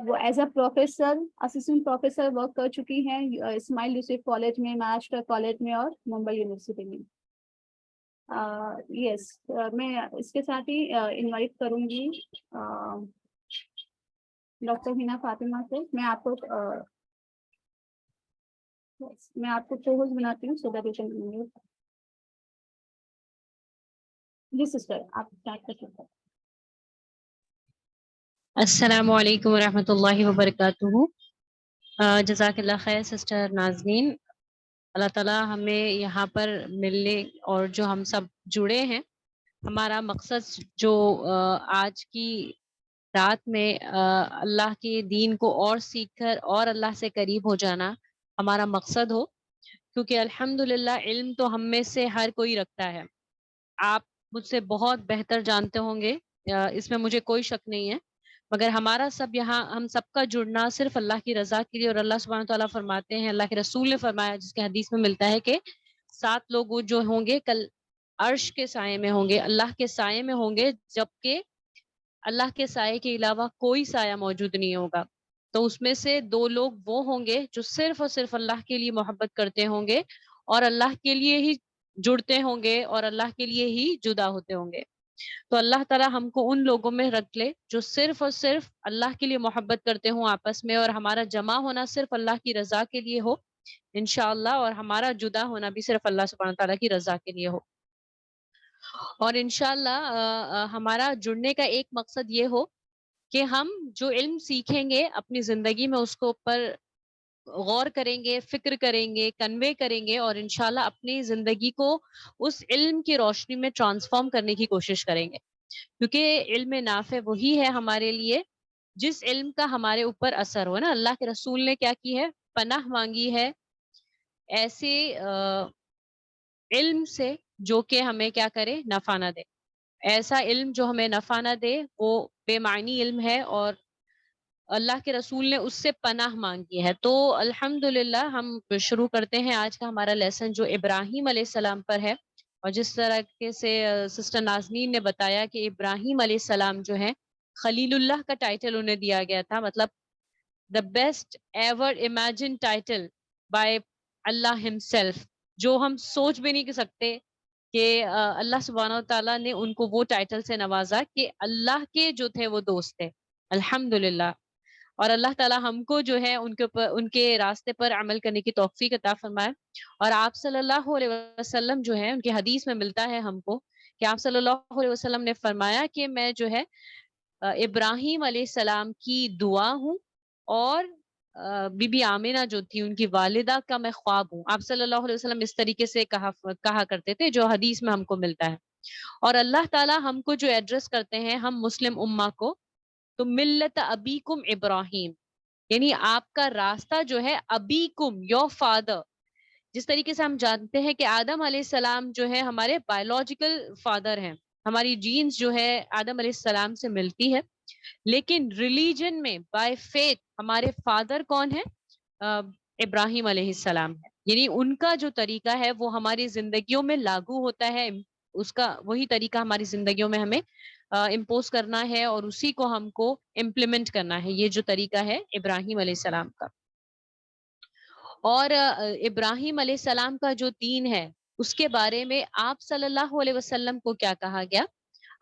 وہ as a professor assistant professor work کر چکی ہیں اسماعیل یوسف کالج میں، مہاراشٹر کالج میں اور ممبئی یونیورسٹی میں. یس میں اس کے ساتھ ہی انوائٹ کروں گی ڈاکٹر حنا فاطمہ سے. میں آپ کو کو ہوسٹ بناتی ہوں سو دیٹ یو کین. جی سسٹر آپ اسٹارٹ کر سکتے ہیں. السلام علیکم ورحمۃ اللہ وبرکاتہ. جزاک اللہ خیر سسٹر نازنین. اللہ تعالیٰ ہمیں یہاں پر ملنے اور جو ہم سب جڑے ہیں، ہمارا مقصد جو آج کی رات میں اللہ کے دین کو اور سیکھ کر اور اللہ سے قریب ہو جانا ہمارا مقصد ہو، کیونکہ الحمدللہ علم تو ہم میں سے ہر کوئی رکھتا ہے. آپ مجھ سے بہت بہتر جانتے ہوں گے، اس میں مجھے کوئی شک نہیں ہے، مگر ہمارا سب یہاں ہم سب کا جڑنا صرف اللہ کی رضا کے لیے. اور اللہ سبحانہ تعالیٰ فرماتے ہیں، اللہ کے رسول نے فرمایا جس کے حدیث میں ملتا ہے کہ 7 لوگ وہ جو ہوں گے کل عرش کے سائے میں ہوں گے، اللہ کے سائے میں ہوں گے، جبکہ اللہ کے سائے کے علاوہ کوئی سایہ موجود نہیں ہوگا. تو اس میں سے 2 لوگ وہ ہوں گے جو صرف اور صرف اللہ کے لیے محبت کرتے ہوں گے اور اللہ کے لیے ہی جڑتے ہوں گے اور اللہ کے لیے ہی جدا ہوتے ہوں گے. تو اللہ تعالیٰ ہم کو ان لوگوں میں رکھ لے جو صرف اور صرف اللہ کے لیے محبت کرتے ہوں آپس میں، اور ہمارا جمع ہونا صرف اللہ کی رضا کے لیے ہو انشاءاللہ، اور ہمارا جدا ہونا بھی صرف اللہ سبحانہ تعالیٰ کی رضا کے لیے ہو. اور انشاءاللہ ہمارا جڑنے کا ایک مقصد یہ ہو کہ ہم جو علم سیکھیں گے اپنی زندگی میں اس کو اوپر غور کریں گے، فکر کریں گے، کنوے کریں گے، اور انشاءاللہ اپنی زندگی کو اس علم کی روشنی میں ٹرانسفارم کرنے کی کوشش کریں گے. کیونکہ علم نافع وہی ہے ہمارے لیے جس علم کا ہمارے اوپر اثر ہو نا. اللہ کے رسول نے کیا کی ہے؟ پناہ مانگی ہے ایسے علم سے جو کہ ہمیں کیا کرے؟ نفع نہ دے. ایسا علم جو ہمیں نفع نہ دے وہ بے معنی علم ہے، اور اللہ کے رسول نے اس سے پناہ مانگی ہے. تو الحمدللہ ہم شروع کرتے ہیں آج کا ہمارا لیسن جو ابراہیم علیہ السلام پر ہے. اور جس طرح سے سسٹر نازنین نے بتایا کہ ابراہیم علیہ السلام جو ہے خلیل اللہ کا ٹائٹل انہیں دیا گیا تھا، مطلب the best ever imagine title by Allah himself, جو ہم سوچ بھی نہیں سکتے کہ اللہ سبحانہ تعالیٰ نے ان کو وہ ٹائٹل سے نوازا کہ اللہ کے جو تھے وہ دوست تھے. الحمدللہ. اور اللہ تعالیٰ ہم کو جو ہے ان کے راستے پر عمل کرنے کی توفیق عطا فرمائے. اور آپ صلی اللہ علیہ وسلم جو ہے ان کی حدیث میں ملتا ہے ہم کو کہ آپ صلی اللہ علیہ وسلم نے فرمایا کہ میں جو ہے ابراہیم علیہ السلام کی دعا ہوں اور بی بی آمینہ جو تھی ان کی والدہ کا میں خواب ہوں. آپ صلی اللہ علیہ وسلم اس طریقے سے کہا کرتے تھے جو حدیث میں ہم کو ملتا ہے. اور اللہ تعالیٰ ہم کو جو ایڈریس کرتے ہیں ہم مسلم امہ کو، تو ملت ابیکم ابراہیم، یعنی آپ کا راستہ جو ہے ابیکم یور فادر. جس طریقے سے ہم جانتے ہیں کہ آدم علیہ السلام جو ہے ہمارے بایولوجیکل فادر ہیں، ہماری جینز جو ہے آدم علیہ السلام سے ملتی ہے، لیکن ریلیجن میں بائی فیتھ ہمارے فادر کون ہیں؟ ابراہیم علیہ السلام ہے. یعنی ان کا جو طریقہ ہے وہ ہماری زندگیوں میں لاگو ہوتا ہے، اس کا وہی طریقہ ہماری زندگیوں میں ہمیں امپوز کرنا ہے اور اسی کو ہم کو امپلیمنٹ کرنا ہے. یہ جو طریقہ ہے ابراہیم علیہ السلام کا. اور ابراہیم علیہ السلام کا جو دین ہے اس کے بارے میں آپ صلی اللہ علیہ وسلم کو کیا کہا گیا؟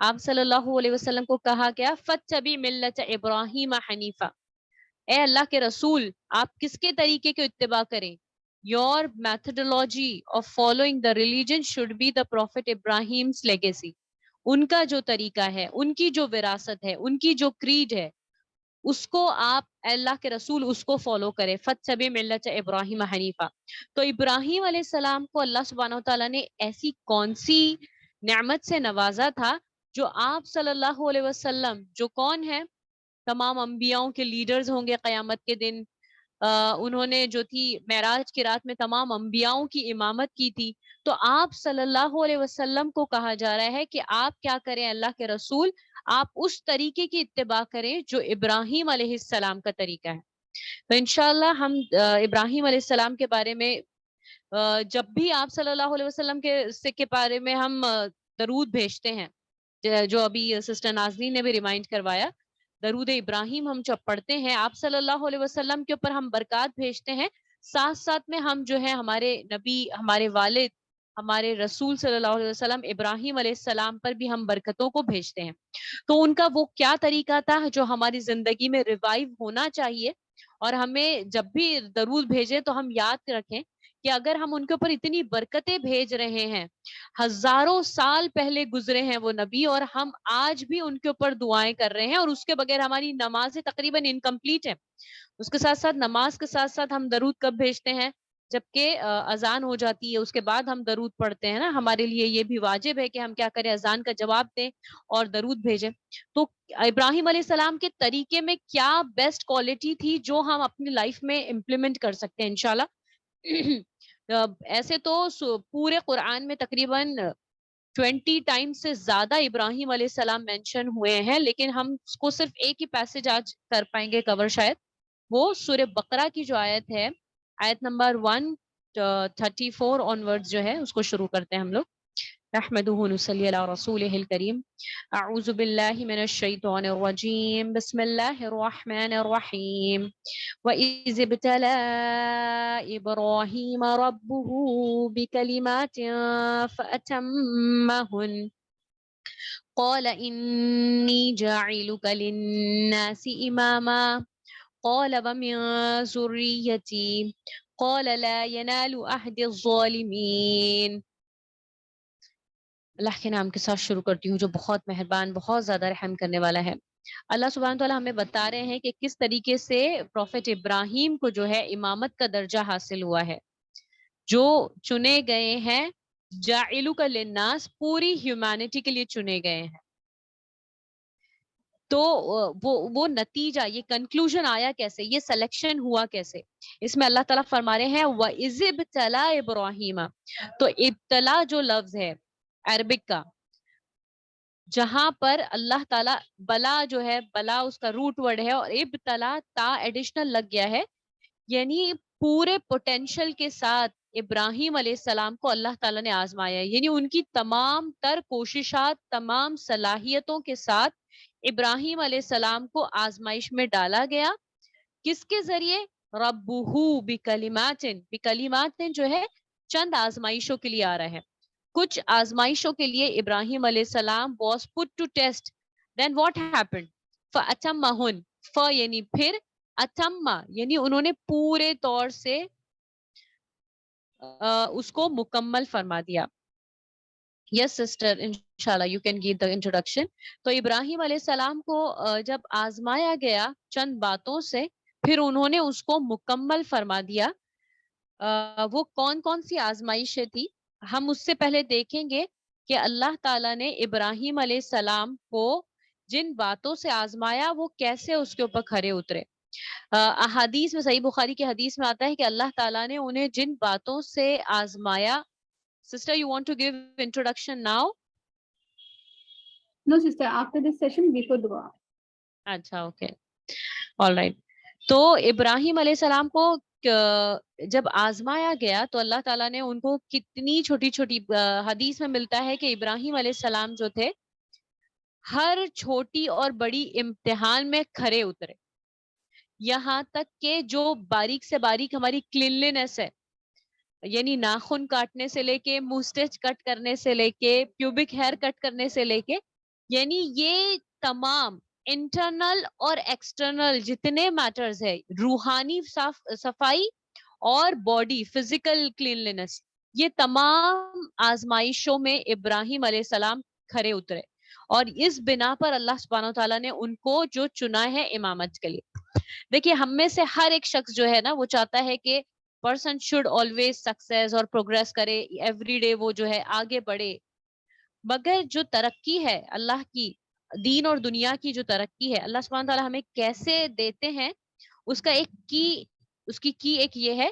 آپ صلی اللہ علیہ وسلم کو کہا گیا فَاتَّبِعْ مِلَّةَ ابراہیم حنیفہ. اے اللہ کے رسول آپ کس کے طریقے کے اتباع کریں؟ Your methodology of following the religion should be the Prophet Ibrahim's legacy. ان کا جو طریقہ ہے، ان کی جو وراثت ہے، ان کی جو کریڈ ہے، اس کو آپ اللہ کے رسول اس کو فالو کرے. فَاتَّبِعْ مِلَّةَ ابراہیم حنیفہ. تو ابراہیم علیہ السلام کو اللہ سبحانہ وتعالیٰ نے ایسی کون سی نعمت سے نوازا تھا جو آپ صلی اللہ علیہ وسلم جو کون ہے؟ تمام انبیاؤں کے لیڈرز ہوں گے قیامت کے دن. انہوں نے جو تھی معراج کی رات میں تمام انبیاؤں کی امامت کی تھی. تو آپ صلی اللہ علیہ وسلم کو کہا جا رہا ہے کہ آپ کیا کریں اللہ کے رسول؟ آپ اس طریقے کی اتباع کریں جو ابراہیم علیہ السلام کا طریقہ ہے. تو انشاءاللہ ہم ابراہیم علیہ السلام کے بارے میں جب بھی آپ صلی اللہ علیہ وسلم کے بارے میں ہم درود بھیجتے ہیں، جو ابھی سسٹر نازنین نے بھی ریمائنڈ کروایا، درود ابراہیم ہم جب پڑھتے ہیں آپ صلی اللہ علیہ وسلم کے اوپر ہم برکات بھیجتے ہیں، ساتھ ساتھ میں ہم جو ہے ہمارے نبی، ہمارے والد، ہمارے رسول صلی اللہ علیہ وسلم ابراہیم علیہ السلام پر بھی ہم برکتوں کو بھیجتے ہیں۔ تو ان کا وہ کیا طریقہ تھا جو ہماری زندگی میں ریوائیو ہونا چاہیے، اور ہمیں جب بھی درود بھیجیں تو ہم یاد رکھیں کہ اگر ہم ان کے اوپر اتنی برکتیں بھیج رہے ہیں، ہزاروں سال پہلے گزرے ہیں وہ نبی، اور ہم آج بھی ان کے اوپر دعائیں کر رہے ہیں، اور اس کے بغیر ہماری نمازیں تقریباً انکمپلیٹ ہیں۔ اس کے ساتھ ساتھ نماز کے ساتھ ساتھ ہم درود کب بھیجتے ہیں؟ جبکہ اذان ہو جاتی ہے، اس کے بعد ہم درود پڑھتے ہیں نا۔ ہمارے لیے یہ بھی واجب ہے کہ ہم کیا کریں، اذان کا جواب دیں اور درود بھیجیں۔ تو ابراہیم علیہ السلام کے طریقے میں کیا بیسٹ کوالٹی تھی جو ہم اپنی لائف میں امپلیمنٹ کر سکتے ہیں انشاءاللہ۔ ایسے تو پورے قرآن میں تقریباً 20 ٹائم سے زیادہ ابراہیم علیہ السلام مینشن ہوئے ہیں، لیکن ہم اس کو صرف ایک ہی پیسج آج کر پائیں گے کور شاید، وہ سورہ بقرہ کی جو آیت ہے، آیت نمبر 134 آن ورڈ جو ہے اس کو شروع کرتے ہیں ہم لوگ۔ نحمده نصلی علی رسولہ الکریم۔ اعوذ باللہ من الشیطان الرجیم، بسم اللہ الرحمن الرحیم۔ وَإِذِ ابْتَلَىٰ إِبْرَاهِيمَ رَبُّهُ بِكَلِمَاتٍ فَأَتَمَّهُنَّ قَالَ إِنِّي جَاعِلُكَ لِلنَّاسِ إِمَامًا قَالَ وَمِن ذُرِّيَّتِي قَالَ لَا يَنَالُ عَهْدِي الظَّالِمِينَ۔ اللہ کے نام کے ساتھ شروع کرتی ہوں جو بہت مہربان، بہت زیادہ رحم کرنے والا ہے۔ اللہ سبحانہ تعالیٰ ہمیں بتا رہے ہیں کہ کس طریقے سے پروفیٹ ابراہیم کو جو ہے امامت کا درجہ حاصل ہوا ہے، جو چنے گئے ہیں، جاعلک للناس، پوری ہیومینٹی کے لیے چنے گئے ہیں۔ تو وہ نتیجہ، یہ کنکلوژن آیا کیسے، یہ سلیکشن ہوا کیسے؟ اس میں اللہ تعالیٰ فرما رہے ہیں وَإِذِ ابْتَلَىٰ إِبْرَاهِيمَ۔ تو ابتلا جو لفظ ہے عربک کا، جہاں پر اللہ تعالیٰ، بلا جو ہے، بلا اس کا روٹ ورڈ ہے، اور ابتلا تا ایڈیشنل لگ گیا ہے، یعنی پورے پوٹینشل کے ساتھ ابراہیم علیہ السلام کو اللہ تعالیٰ نے آزمایا ہے، یعنی ان کی تمام تر کوششات، تمام صلاحیتوں کے ساتھ ابراہیم علیہ السلام کو آزمائش میں ڈالا گیا۔ کس کے ذریعے؟ ربہ بکلماتن، بکلماتن جو ہے چند آزمائشوں کے لیے آ رہا ہے۔ کچھ آزمائشوں کے لیے ابراہیم علیہ السلام was put to test, then what happened؟ فَأَتَمَّهُنْ، ف یعنی پھر، اتما یعنی انہوں نے پورے طور سے اس کو مکمل فرما دیا۔ یس سسٹر، انشاءاللہ you can give the introduction. تو ابراہیم علیہ السلام کو جب آزمایا گیا چند باتوں سے، پھر انہوں نے اس کو مکمل فرما دیا۔ وہ کون کون سی آزمائشیں تھی، ہم اس سے پہلے دیکھیں گے کہ اللہ تعالیٰ نے ابراہیم علیہ السلام کو جن باتوں سے آزمایا وہ کیسے اس کے اوپر کھرے اترے۔ احادیث میں، صحیح بخاری کی حدیث میں آتا ہے کہ اللہ تعالیٰ نے انہیں جن باتوں سے آزمایا۔ Sister you want to give introduction now? No, sister, after this session, before dua. اچھا، اوکے، آل رائٹ۔ تو ابراہیم علیہ السلام کو جب آزمایا گیا تو اللہ تعالیٰ نے ان کو کتنی چھوٹی چھوٹی، حدیث میں ملتا ہے کہ ابراہیم علیہ السلام جو تھے ہر چھوٹی اور بڑی امتحان میں کھرے اترے، یہاں تک کہ جو باریک سے باریک ہماری کلینلینس ہے، یعنی ناخن کاٹنے سے لے کے، موسٹیچ کٹ کرنے سے لے کے، پیوبک ہیئر کٹ کرنے سے لے کے، یعنی یہ تمام انٹرنل اور ایکسٹرنل جتنے میٹرز ہے، روحانی صفائی اور باڈی فزیکل کلینلینس، یہ تمام آزمائشوں میں ابراہیم علیہ السلام کھرے اترے، اور اس بنا پر اللہ سبحانہ وتعالیٰ نے ان کو جو چنا ہے امامت کے لیے۔ دیکھیے، ہم میں سے ہر ایک شخص جو ہے نا، وہ چاہتا ہے کہ پرسن شوڈ آلویز سکسیس اور پروگریس کرے، ایوری ڈے وہ جو ہے آگے بڑھے، مگر جو ترقی ہے اللہ کی، دین اور دنیا کی جو ترقی ہے، اللہ سبحانہ تعالیٰ ہمیں کیسے دیتے ہیں، اس کا اس کی کی ایک یہ ہے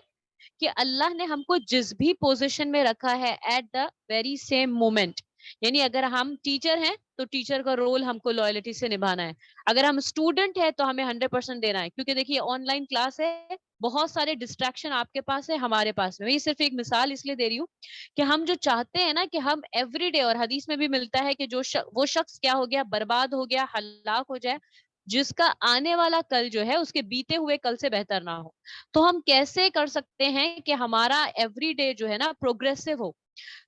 کہ اللہ نے ہم کو جس بھی پوزیشن میں رکھا ہے at the very same moment, یعنی اگر ہم ٹیچر ہیں تو ٹیچر کا رول ہم کو لائلٹی سے نبھانا ہے، اگر ہم اسٹوڈنٹ ہیں تو ہمیں 100% دینا ہے، کیونکہ دیکھیے آن لائن کلاس ہے، بہت سارے ڈسٹریکشن آپ کے پاس ہے، ہمارے پاس میں، یہ صرف ایک مثال اس لیے دے رہی ہوں کہ ہم جو چاہتے ہیں نا کہ ہم ایوری ڈے، اور حدیث میں بھی ملتا ہے کہ وہ شخص کیا ہو گیا، برباد ہو گیا، ہلاک ہو جائے، جس کا آنے والا کل جو ہے اس کے بیتے ہوئے کل سے بہتر نہ ہو. تو ہم کیسے کر سکتے ہیں کہ ہمارا ایوری ڈے جو ہے نا پروگریسو ہو؟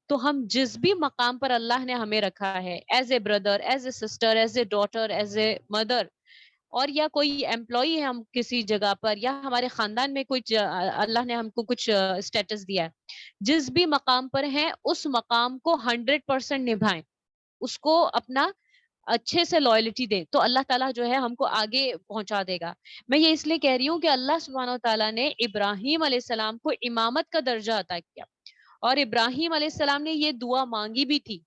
تو ہم جس بھی مقام پر اللہ نے ہمیں رکھا ہے، as a brother, as a sister, as a daughter, as a mother, اور یا کوئی امپلائی ہے ہم کسی جگہ پر، یا ہمارے خاندان میں کچھ اللہ نے ہم کو کچھ اسٹیٹس دیا ہے، جس بھی مقام پر ہیں اس مقام کو 100% نبھائیں، اس کو اپنا اچھے سے لائلٹی دے، تو اللہ تعالیٰ جو ہے ہم کو آگے پہنچا دے گا. میں یہ اس لیے کہہ رہی ہوں کہ اللہ سبحانہ و تعالیٰ نے ابراہیم علیہ السلام کو امامت کا درجہ عطا کیا، اور ابراہیم علیہ السلام نے یہ دعا مانگی بھی تھی،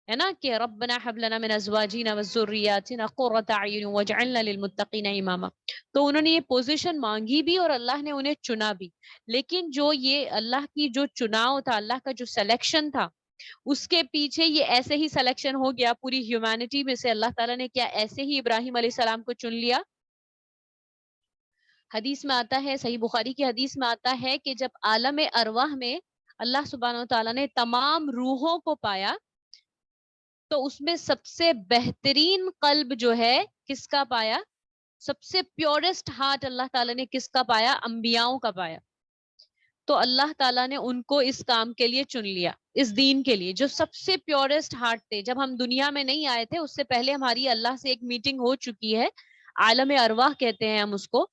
ہے نا، کہ ربنا حب لنا من ازواجنا وذریاتنا قرۃ اعین واجعلنا للمتقین اماما. تو انہوں نے یہ پوزیشن مانگی بھی اور اللہ نے انہیں چنا بھی. لیکن جو یہ اللہ کی جو چناؤ تھا، اللہ کا جو سلیکشن تھا، اس کے پیچھے یہ ایسے ہی سلیکشن ہو گیا پوری ہیومینٹی میں سے؟ اللہ تعالیٰ نے کیا ایسے ہی ابراہیم علیہ السلام کو چن لیا؟ حدیث میں آتا ہے، صحیح بخاری کی حدیث میں آتا ہے کہ جب عالم ارواح میں اللہ سبحانہ و تعالیٰ نے تمام روحوں کو پایا، تو اس میں سب سے بہترین قلب جو ہے کس کا پایا؟ سب سے پیورسٹ ہارٹ اللہ تعالیٰ نے کس کا پایا؟ انبیاؤں کا پایا. تو اللہ تعالیٰ نے ان کو اس کام کے لیے چن لیا، اس دین کے لیے، جو سب سے پیورسٹ ہارٹ تھے. جب ہم دنیا میں نہیں آئے تھے اس سے پہلے ہماری اللہ سے ایک میٹنگ ہو چکی ہے، عالم ارواح کہتے ہیں ہم اس کو،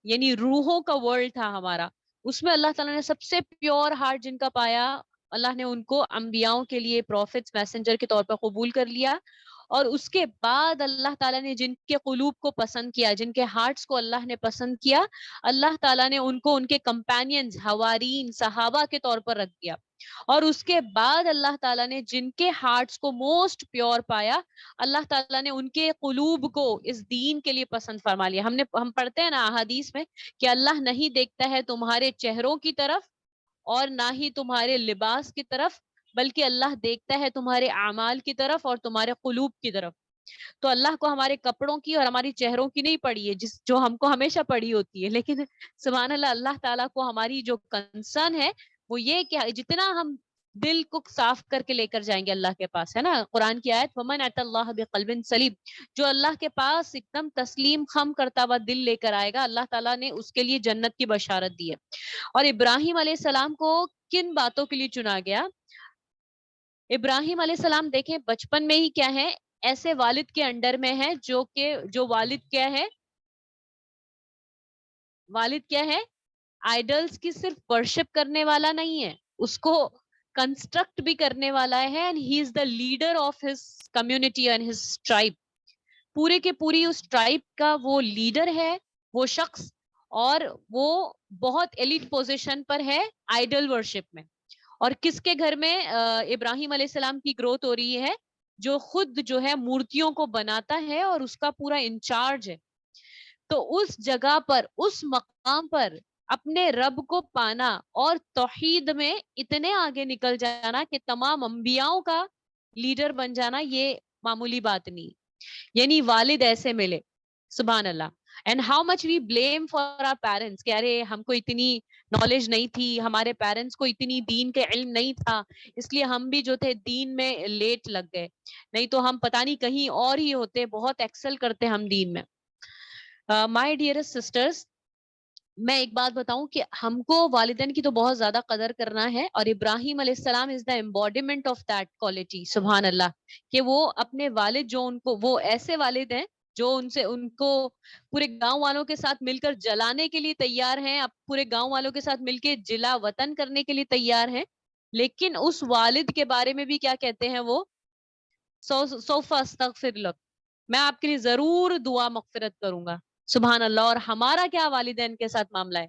یعنی روحوں کا ورلڈ تھا ہمارا. اس میں اللہ تعالیٰ نے سب سے پیور ہارٹ جن کا پایا، اللہ نے ان کو انبیاؤں کے لیے پروفٹس، میسنجر کے طور پر قبول کر لیا. اور اس کے بعد اللہ تعالیٰ نے جن کے قلوب کو پسند کیا، جن کے ہارٹس کو اللہ نے پسند کیا، اللہ تعالیٰ نے ان کو ان کے کمپینینز، حوارین، صحابہ کے طور پر رکھ دیا. اور اس کے بعد اللہ تعالیٰ نے جن کے ہارٹس کو موسٹ پیور پایا، اللہ تعالیٰ نے ان کے قلوب کو اس دین کے لیے پسند فرما لیا. ہم پڑھتے ہیں نا احادیث میں کہ اللہ نہیں دیکھتا ہے تمہارے چہروں کی طرف اور نہ ہی تمہارے لباس کی طرف، بلکہ اللہ دیکھتا ہے تمہارے اعمال کی طرف اور تمہارے قلوب کی طرف. تو اللہ کو ہمارے کپڑوں کی اور ہماری چہروں کی نہیں پڑی ہے، جو ہم کو ہمیشہ پڑی ہوتی ہے، لیکن سبحان اللہ، اللہ تعالیٰ کو ہماری جو کنسرن ہے وہ یہ کہ جتنا ہم دل کو صاف کر کے لے کر جائیں گے اللہ کے پاس، ہے نا، قرآن کی آیت وَمَنْ أَتَى اللَّهَ بِقَلْبٍ سَلِيمٍ، جو اللہ کے پاس ایک دم تسلیم خم کرتا ہوا دل لے کر آئے گا، اللہ تعالیٰ نے اس کے لیے جنت کی بشارت دی ہے. اور ابراہیم علیہ السلام کو کن باتوں کے لیے چنا گیا؟ ابراہیم علیہ السلام دیکھیں بچپن میں ہی کیا ہے، ایسے والد کے انڈر میں ہے جو والد کیا ہے، والد کیا ہے، آئیڈلز کی صرف ورشپ کرنے والا نہیں ہے، اس کو کنسٹرکٹ بھی کرنے والا ہے. And he is the leader of his community and his tribe. پورے کے پوری اس ٹرائب کا وہ لیڈر ہے، وہ شخص، اور وہ بہت ایلیٹ پوزیشن پر ہے آئیڈل ورشپ میں. اور کس کے گھر میں ابراہیم علیہ السلام کی گروتھ ہو رہی ہے؟ جو خود جو ہے مورتیوں کو بناتا ہے اور اس کا پورا انچارج ہے. تو اس جگہ پر، اس مقام پر اپنے رب کو پانا اور توحید میں اتنے آگے نکل جانا کہ تمام انبیاؤں کا لیڈر بن جانا، یہ معمولی بات نہیں. یعنی والد ایسے ملے، سبحان اللہ. And how much we blame for our parents کہ ارے ہم کو اتنی نالج نہیں تھی، ہمارے پیرنٹس کو اتنی دین کے علم نہیں تھا، اس لیے ہم بھی جو تھے دین میں لیٹ لگ گئے، نہیں تو ہم پتہ نہیں کہیں اور ہی ہوتے، بہت ایکسل کرتے ہم دین میں. مائی ڈیئرسٹ سسٹرز، میں ایک بات بتاؤں کہ ہم کو والدین کی تو بہت زیادہ قدر کرنا ہے، اور ابراہیم علیہ السلام از دا ایمبوڈیمنٹ آف دیٹ کوالٹی، سبحان اللہ، کہ وہ اپنے والد، جو ان کو، وہ ایسے والد ہیں جو ان کو پورے گاؤں والوں کے ساتھ مل کر جلانے کے لیے تیار ہیں، اب پورے گاؤں والوں کے ساتھ مل کے جلا وطن کرنے کے لیے تیار ہیں. لیکن اس والد کے بارے میں بھی کیا کہتے ہیں وہ؟ سوف استغفر لک، میں آپ کے لیے ضرور دعا مغفرت کروں گا. سبحان اللہ. اور ہمارا کیا والدین کے ساتھ معاملہ ہے؟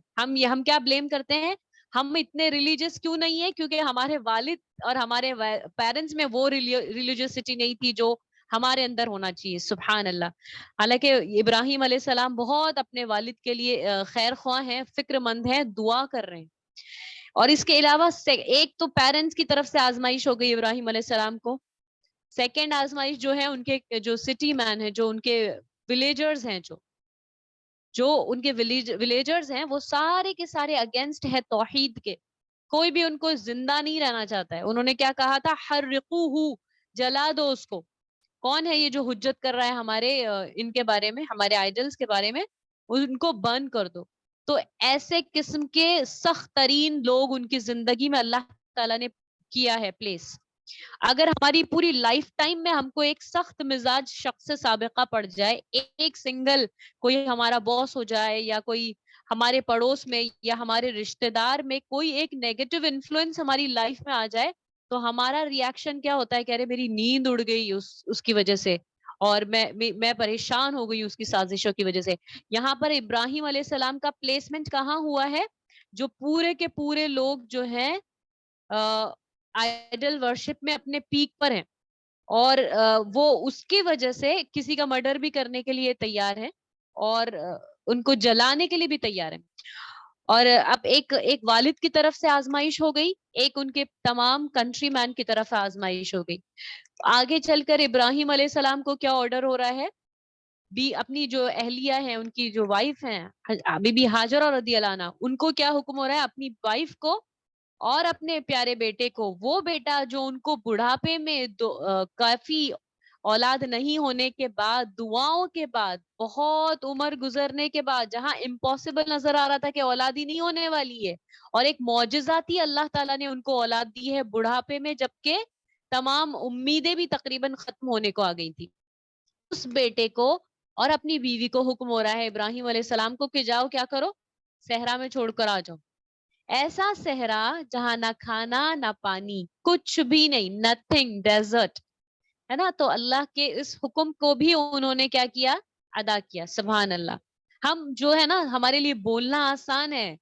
ہم کیا بلیم کرتے ہیں؟ ہم اتنے ریلیجس کیوں نہیں ہیں؟ کیونکہ ہمارے والد اور ہمارے پیرنٹس میں وہ ریلیجسٹی نہیں تھی جو ہمارے اندر ہونا چاہیے. سبحان اللہ. حالانکہ ابراہیم علیہ السلام بہت اپنے والد کے لیے خیر خواہ ہیں، فکر مند ہیں، دعا کر رہے ہیں. اور اس کے علاوہ ایک تو پیرنٹس کی طرف سے آزمائش ہو گئی ابراہیم علیہ السلام کو، سیکنڈ آزمائش جو ہے ان کے جو سٹی مین ہے، جو ان کے ولیجرز ہیں، جو ان کے ولیجرز ہیں، وہ سارے کے سارے اگینسٹ ہے توحید کے. کوئی بھی ان کو زندہ نہیں رہنا چاہتا ہے. انہوں نے کیا کہا تھا؟ حرقوہ، جلا دو اس کو. کون ہے یہ جو حجت کر رہا ہے ہمارے ان کے بارے میں، ہمارے آئیڈلز کے بارے میں، ان کو برن کر دو. تو ایسے قسم کے سخت ترین لوگ ان کی زندگی میں اللہ تعالیٰ نے کیا ہے پلیس. اگر ہماری پوری لائف ٹائم میں ہم کو ایک سخت مزاج شخص سے سابقہ پڑ جائے، ایک سنگل کوئی ہمارا باس ہو جائے یا کوئی ہمارے پڑوس میں یا ہمارے رشتہ دار میں کوئی ایک نیگیٹو انفلوئنس ہماری لائف میں آ جائے، تو ہمارا ریاکشن کیا ہوتا ہے کہ ارے میری نیند اڑ گئی اس کی وجہ سے، اور میں پریشان ہو گئی اس کی سازشوں کی وجہ سے. یہاں پر ابراہیم علیہ السلام کا پلیسمنٹ کہاں ہوا ہے؟ جو پورے کے پورے لوگ جو ہیں آئیڈل ورشپ میں اپنے پیک پر ہیں، اور وہ اس کی وجہ سے کسی کا مرڈر بھی کرنے کے لیے تیار ہے اور ان کو جلانے کے لیے بھی تیار ہے. اور اب ایک والد کی طرف سے آزمائش ہو گئی، ایک ان کے تمام کنٹری مین کی طرف آزمائش ہو گئی. آگے چل کر ابراہیم علیہ السلام کو کیا آرڈر ہو رہا ہے؟ بھی اپنی جو اہلیہ ہیں، ان کی جو وائف ہیں بی بی ہاجرہ رضی اللہ عنہا، ان کو کیا حکم ہو رہا ہے؟ اپنی وائف کو اور اپنے پیارے بیٹے کو، وہ بیٹا جو ان کو بڑھاپے میں کافی اولاد نہیں ہونے کے بعد، دعاؤں کے بعد، بہت عمر گزرنے کے بعد، جہاں امپاسبل نظر آ رہا تھا کہ اولاد ہی نہیں ہونے والی ہے، اور ایک معجزاتی اللہ تعالیٰ نے ان کو اولاد دی ہے بڑھاپے میں، جبکہ تمام امیدیں بھی تقریباً ختم ہونے کو آ گئی تھی. اس بیٹے کو اور اپنی بیوی کو حکم ہو رہا ہے ابراہیم علیہ السلام کو کہ جاؤ کیا کرو؟ صحرا میں چھوڑ کر آ جاؤ. ایسا صحرا جہاں نہ کھانا نہ پانی، کچھ بھی نہیں، نتھنگ، ڈیزرٹ ہے نا. تو اللہ کے اس حکم کو بھی انہوں نے کیا کیا؟ ادا کیا. سبحان اللہ. ہم جو ہے نا، ہمارے لیے بولنا آسان ہے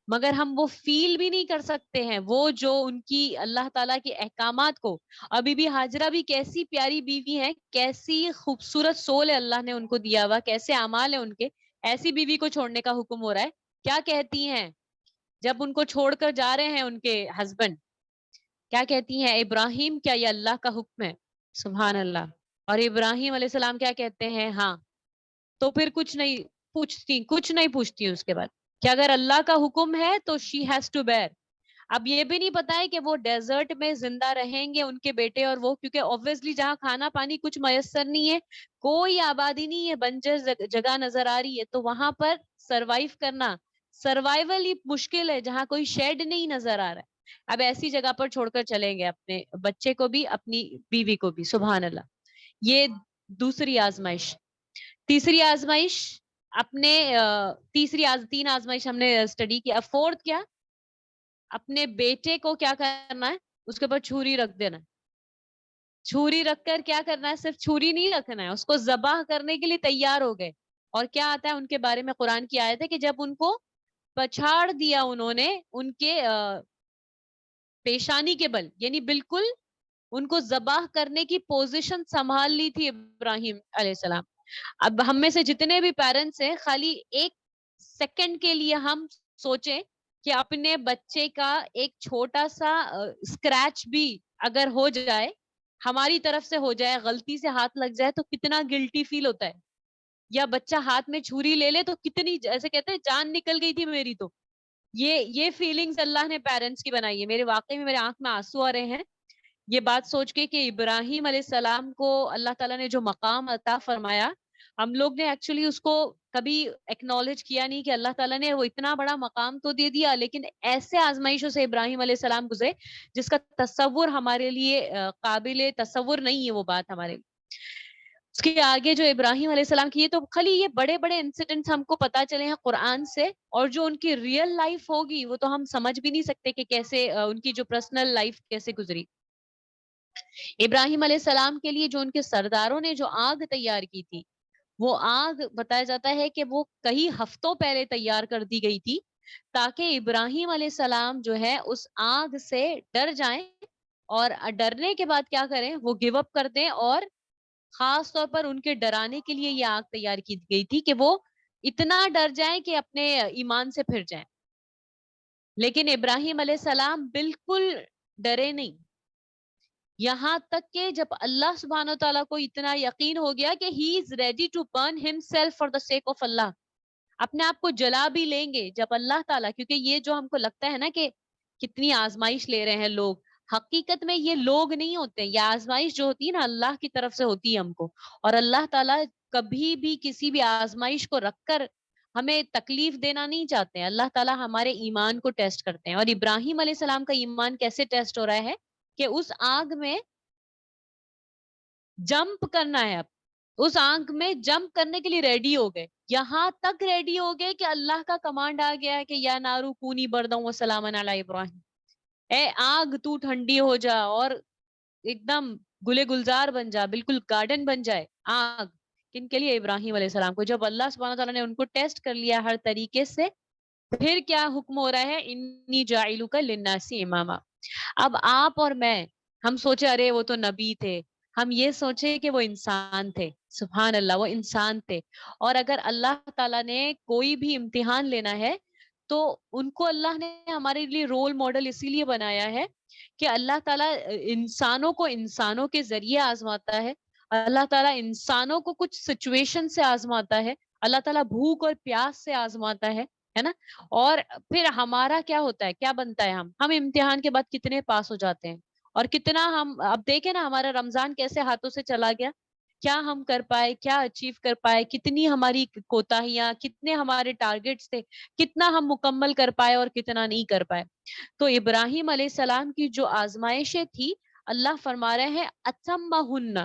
مگر ہم وہ فیل بھی نہیں کر سکتے ہیں، وہ جو ان کی اللہ تعالیٰ کے احکامات کو. ابھی بھی ہاجرہ بھی کیسی پیاری بیوی ہے، کیسی خوبصورت سول ہے اللہ نے ان کو دیا ہوا، کیسے اعمال ہیں ان کے. ایسی بیوی کو چھوڑنے کا حکم ہو رہا ہے. کیا کہتی ہیں جب ان کو چھوڑ کر جا رہے ہیں ان کے ہسبینڈ؟ کیا کہتی ہیں؟ ابراہیم کیا یہ اللہ کا حکم ہے؟ سبحان اللہ. اور ابراہیم علیہ السلام کیا کہتے ہیں؟ ہاں. تو پھر کچھ نہیں پوچھتی اس کے بعد کہ اگر اللہ کا حکم ہے تو شی ہیز ٹو بیئر. اب یہ بھی نہیں پتا ہے کہ وہ ڈیزرٹ میں زندہ رہیں گے ان کے بیٹے اور وہ، کیونکہ obviously جہاں کھانا پانی کچھ میسر نہیں ہے، کوئی آبادی نہیں ہے، بنجر جگہ نظر آ رہی ہے، تو وہاں پر سروائیو کرنا، سروائیول ہی مشکل ہے جہاں کوئی شیڈ نہیں نظر آ رہا ہے. اب ایسی جگہ پر چھوڑ کر چلیں گے اپنے بچے کو بھی، اپنی بیوی کو بھی. سبحان اللہ. یہ دوسری آزمائش. تیسری آزمائش اپنے تین آزمائش ہم نے اسٹڈی کیا. فورتھ کیا؟ اپنے بیٹے کو کیا کرنا ہے؟ اس کے اوپر چھری رکھ دینا ہے. چھری رکھ کر کیا کرنا ہے؟ صرف چھری نہیں رکھنا ہے، اس کو ذبح کرنے کے لیے تیار ہو گئے. اور کیا آتا ہے ان کے بارے میں؟ قرآن کی آیت ہے کہ جب ان کو پچھاڑ دیا انہوں نے ان کے پیشانی کے بل، یعنی بالکل ان کو ذبح کرنے کی پوزیشن سنبھال لی تھی ابراہیم علیہ السلام. اب ہم میں سے جتنے بھی پیرنٹس ہیں، خالی ایک سیکنڈ کے لیے ہم سوچیں کہ اپنے بچے کا ایک چھوٹا سا اسکریچ بھی اگر ہو جائے، ہماری طرف سے ہو جائے، غلطی سے ہاتھ لگ جائے، تو کتنا گلٹی فیل ہوتا ہے. یا بچہ ہاتھ میں چھری لے لے تو کتنی، جیسے کہتے ہیں جان نکل گئی تھی میری. تو یہ فیلنگز اللہ نے پیرنٹس کی بنائی ہے. میرے واقعی میں میرے آنکھ میں آنسو آ رہے ہیں یہ بات سوچ کے کہ ابراہیم علیہ السلام کو اللہ تعالیٰ نے جو مقام عطا فرمایا، ہم لوگ نے ایکچولی اس کو کبھی ایکنالج کیا نہیں کہ اللہ تعالیٰ نے وہ اتنا بڑا مقام تو دے دیا، لیکن ایسے آزمائشوں سے ابراہیم علیہ السلام گزرے جس کا تصور ہمارے لیے قابل تصور نہیں ہے وہ بات ہمارے لیے. اس کے آگے جو ابراہیم علیہ السلام کی، یہ تو خالی یہ بڑے بڑے انسیڈنٹس ہم کو پتا چلے ہیں قرآن سے، اور جو ان کی ریئل لائف ہوگی وہ تو ہم سمجھ بھی نہیں سکتے کہ کیسے ان کی جو پرسنل لائف کیسے گزری. ابراہیم علیہ السلام کے لیے جو ان کے سرداروں نے جو آگ تیار کی تھی، وہ آگ بتایا جاتا ہے کہ وہ کئی ہفتوں پہلے تیار کر دی گئی تھی تاکہ ابراہیم علیہ السلام جو ہے اس آگ سے ڈر جائیں، اور ڈرنے کے بعد کیا کریں؟ وہ گیو اپ کر دیں. اور خاص طور پر ان کے ڈرانے کے لیے یہ آگ تیار کی گئی تھی کہ وہ اتنا ڈر جائیں کہ اپنے ایمان سے پھر جائیں. لیکن ابراہیم علیہ السلام بالکل ڈرے نہیں، یہاں تک کہ جب اللہ سبحانہ و تعالیٰ کو اتنا یقین ہو گیا کہ he is ready to burn himself for the sake of Allah, اپنے آپ کو جلا بھی لیں گے جب اللہ تعالیٰ، کیونکہ یہ جو ہم کو لگتا ہے نا کہ کتنی آزمائش لے رہے ہیں لوگ، حقیقت میں یہ لوگ نہیں ہوتے، یہ آزمائش جو ہوتی ہے نا اللہ کی طرف سے ہوتی ہے ہم کو. اور اللہ تعالیٰ کبھی بھی کسی بھی آزمائش کو رکھ کر ہمیں تکلیف دینا نہیں چاہتے ہیں. اللہ تعالیٰ ہمارے ایمان کو ٹیسٹ کرتے ہیں. اور ابراہیم علیہ السلام کا ایمان کیسے ٹیسٹ ہو رہا ہے کہ اس آگ میں جمپ کرنا ہے. اب اس آگ میں جمپ کرنے کے لیے ریڈی ہو گئے، یہاں تک ریڈی ہو گئے کہ اللہ کا کمانڈ آ گیا ہے کہ یا نارو کونی بردوں و سلامن علی ابراہیم، اے آگ تو ٹھنڈی ہو جا اور ایک دم گلے گلزار بن جا، بالکل گارڈن بن جائے آگ. کن کے لیے؟ ابراہیم علیہ السلام کو. جب اللہ سبحانہ تعالیٰ نے ان کو ٹیسٹ کر لیا ہر طریقے سے، پھر کیا حکم ہو رہا ہے؟ انی جاعلک للناس اماما. اب آپ اور میں، ہم سوچے ارے وہ تو نبی تھے، ہم یہ سوچے کہ وہ انسان تھے. سبحان اللہ، وہ انسان تھے. اور اگر اللہ تعالیٰ نے کوئی بھی امتحان لینا ہے تو ان کو اللہ نے ہمارے لیے رول ماڈل اسی لیے بنایا ہے کہ اللہ تعالیٰ انسانوں کو انسانوں کے ذریعے آزماتا ہے. اللہ تعالیٰ انسانوں کو کچھ سچویشن سے آزماتا ہے. اللہ تعالیٰ بھوک اور پیاس سے آزماتا ہے نا. اور پھر ہمارا کیا ہوتا ہے، کیا بنتا ہے؟ ہم امتحان کے بعد کتنے پاس ہو جاتے ہیں، اور کتنا ہم اب دیکھیں نا ہمارا رمضان کیسے ہاتھوں سے چلا گیا. کیا ہم کر پائے، کیا اچیو کر پائے، کتنی ہماری کوتاہیاں، کتنے ہمارے ٹارگٹس تھے، کتنا ہم مکمل کر پائے اور کتنا نہیں کر پائے. تو ابراہیم علیہ السلام کی جو آزمائشیں تھی، اللہ فرما رہے ہیں اتمہن،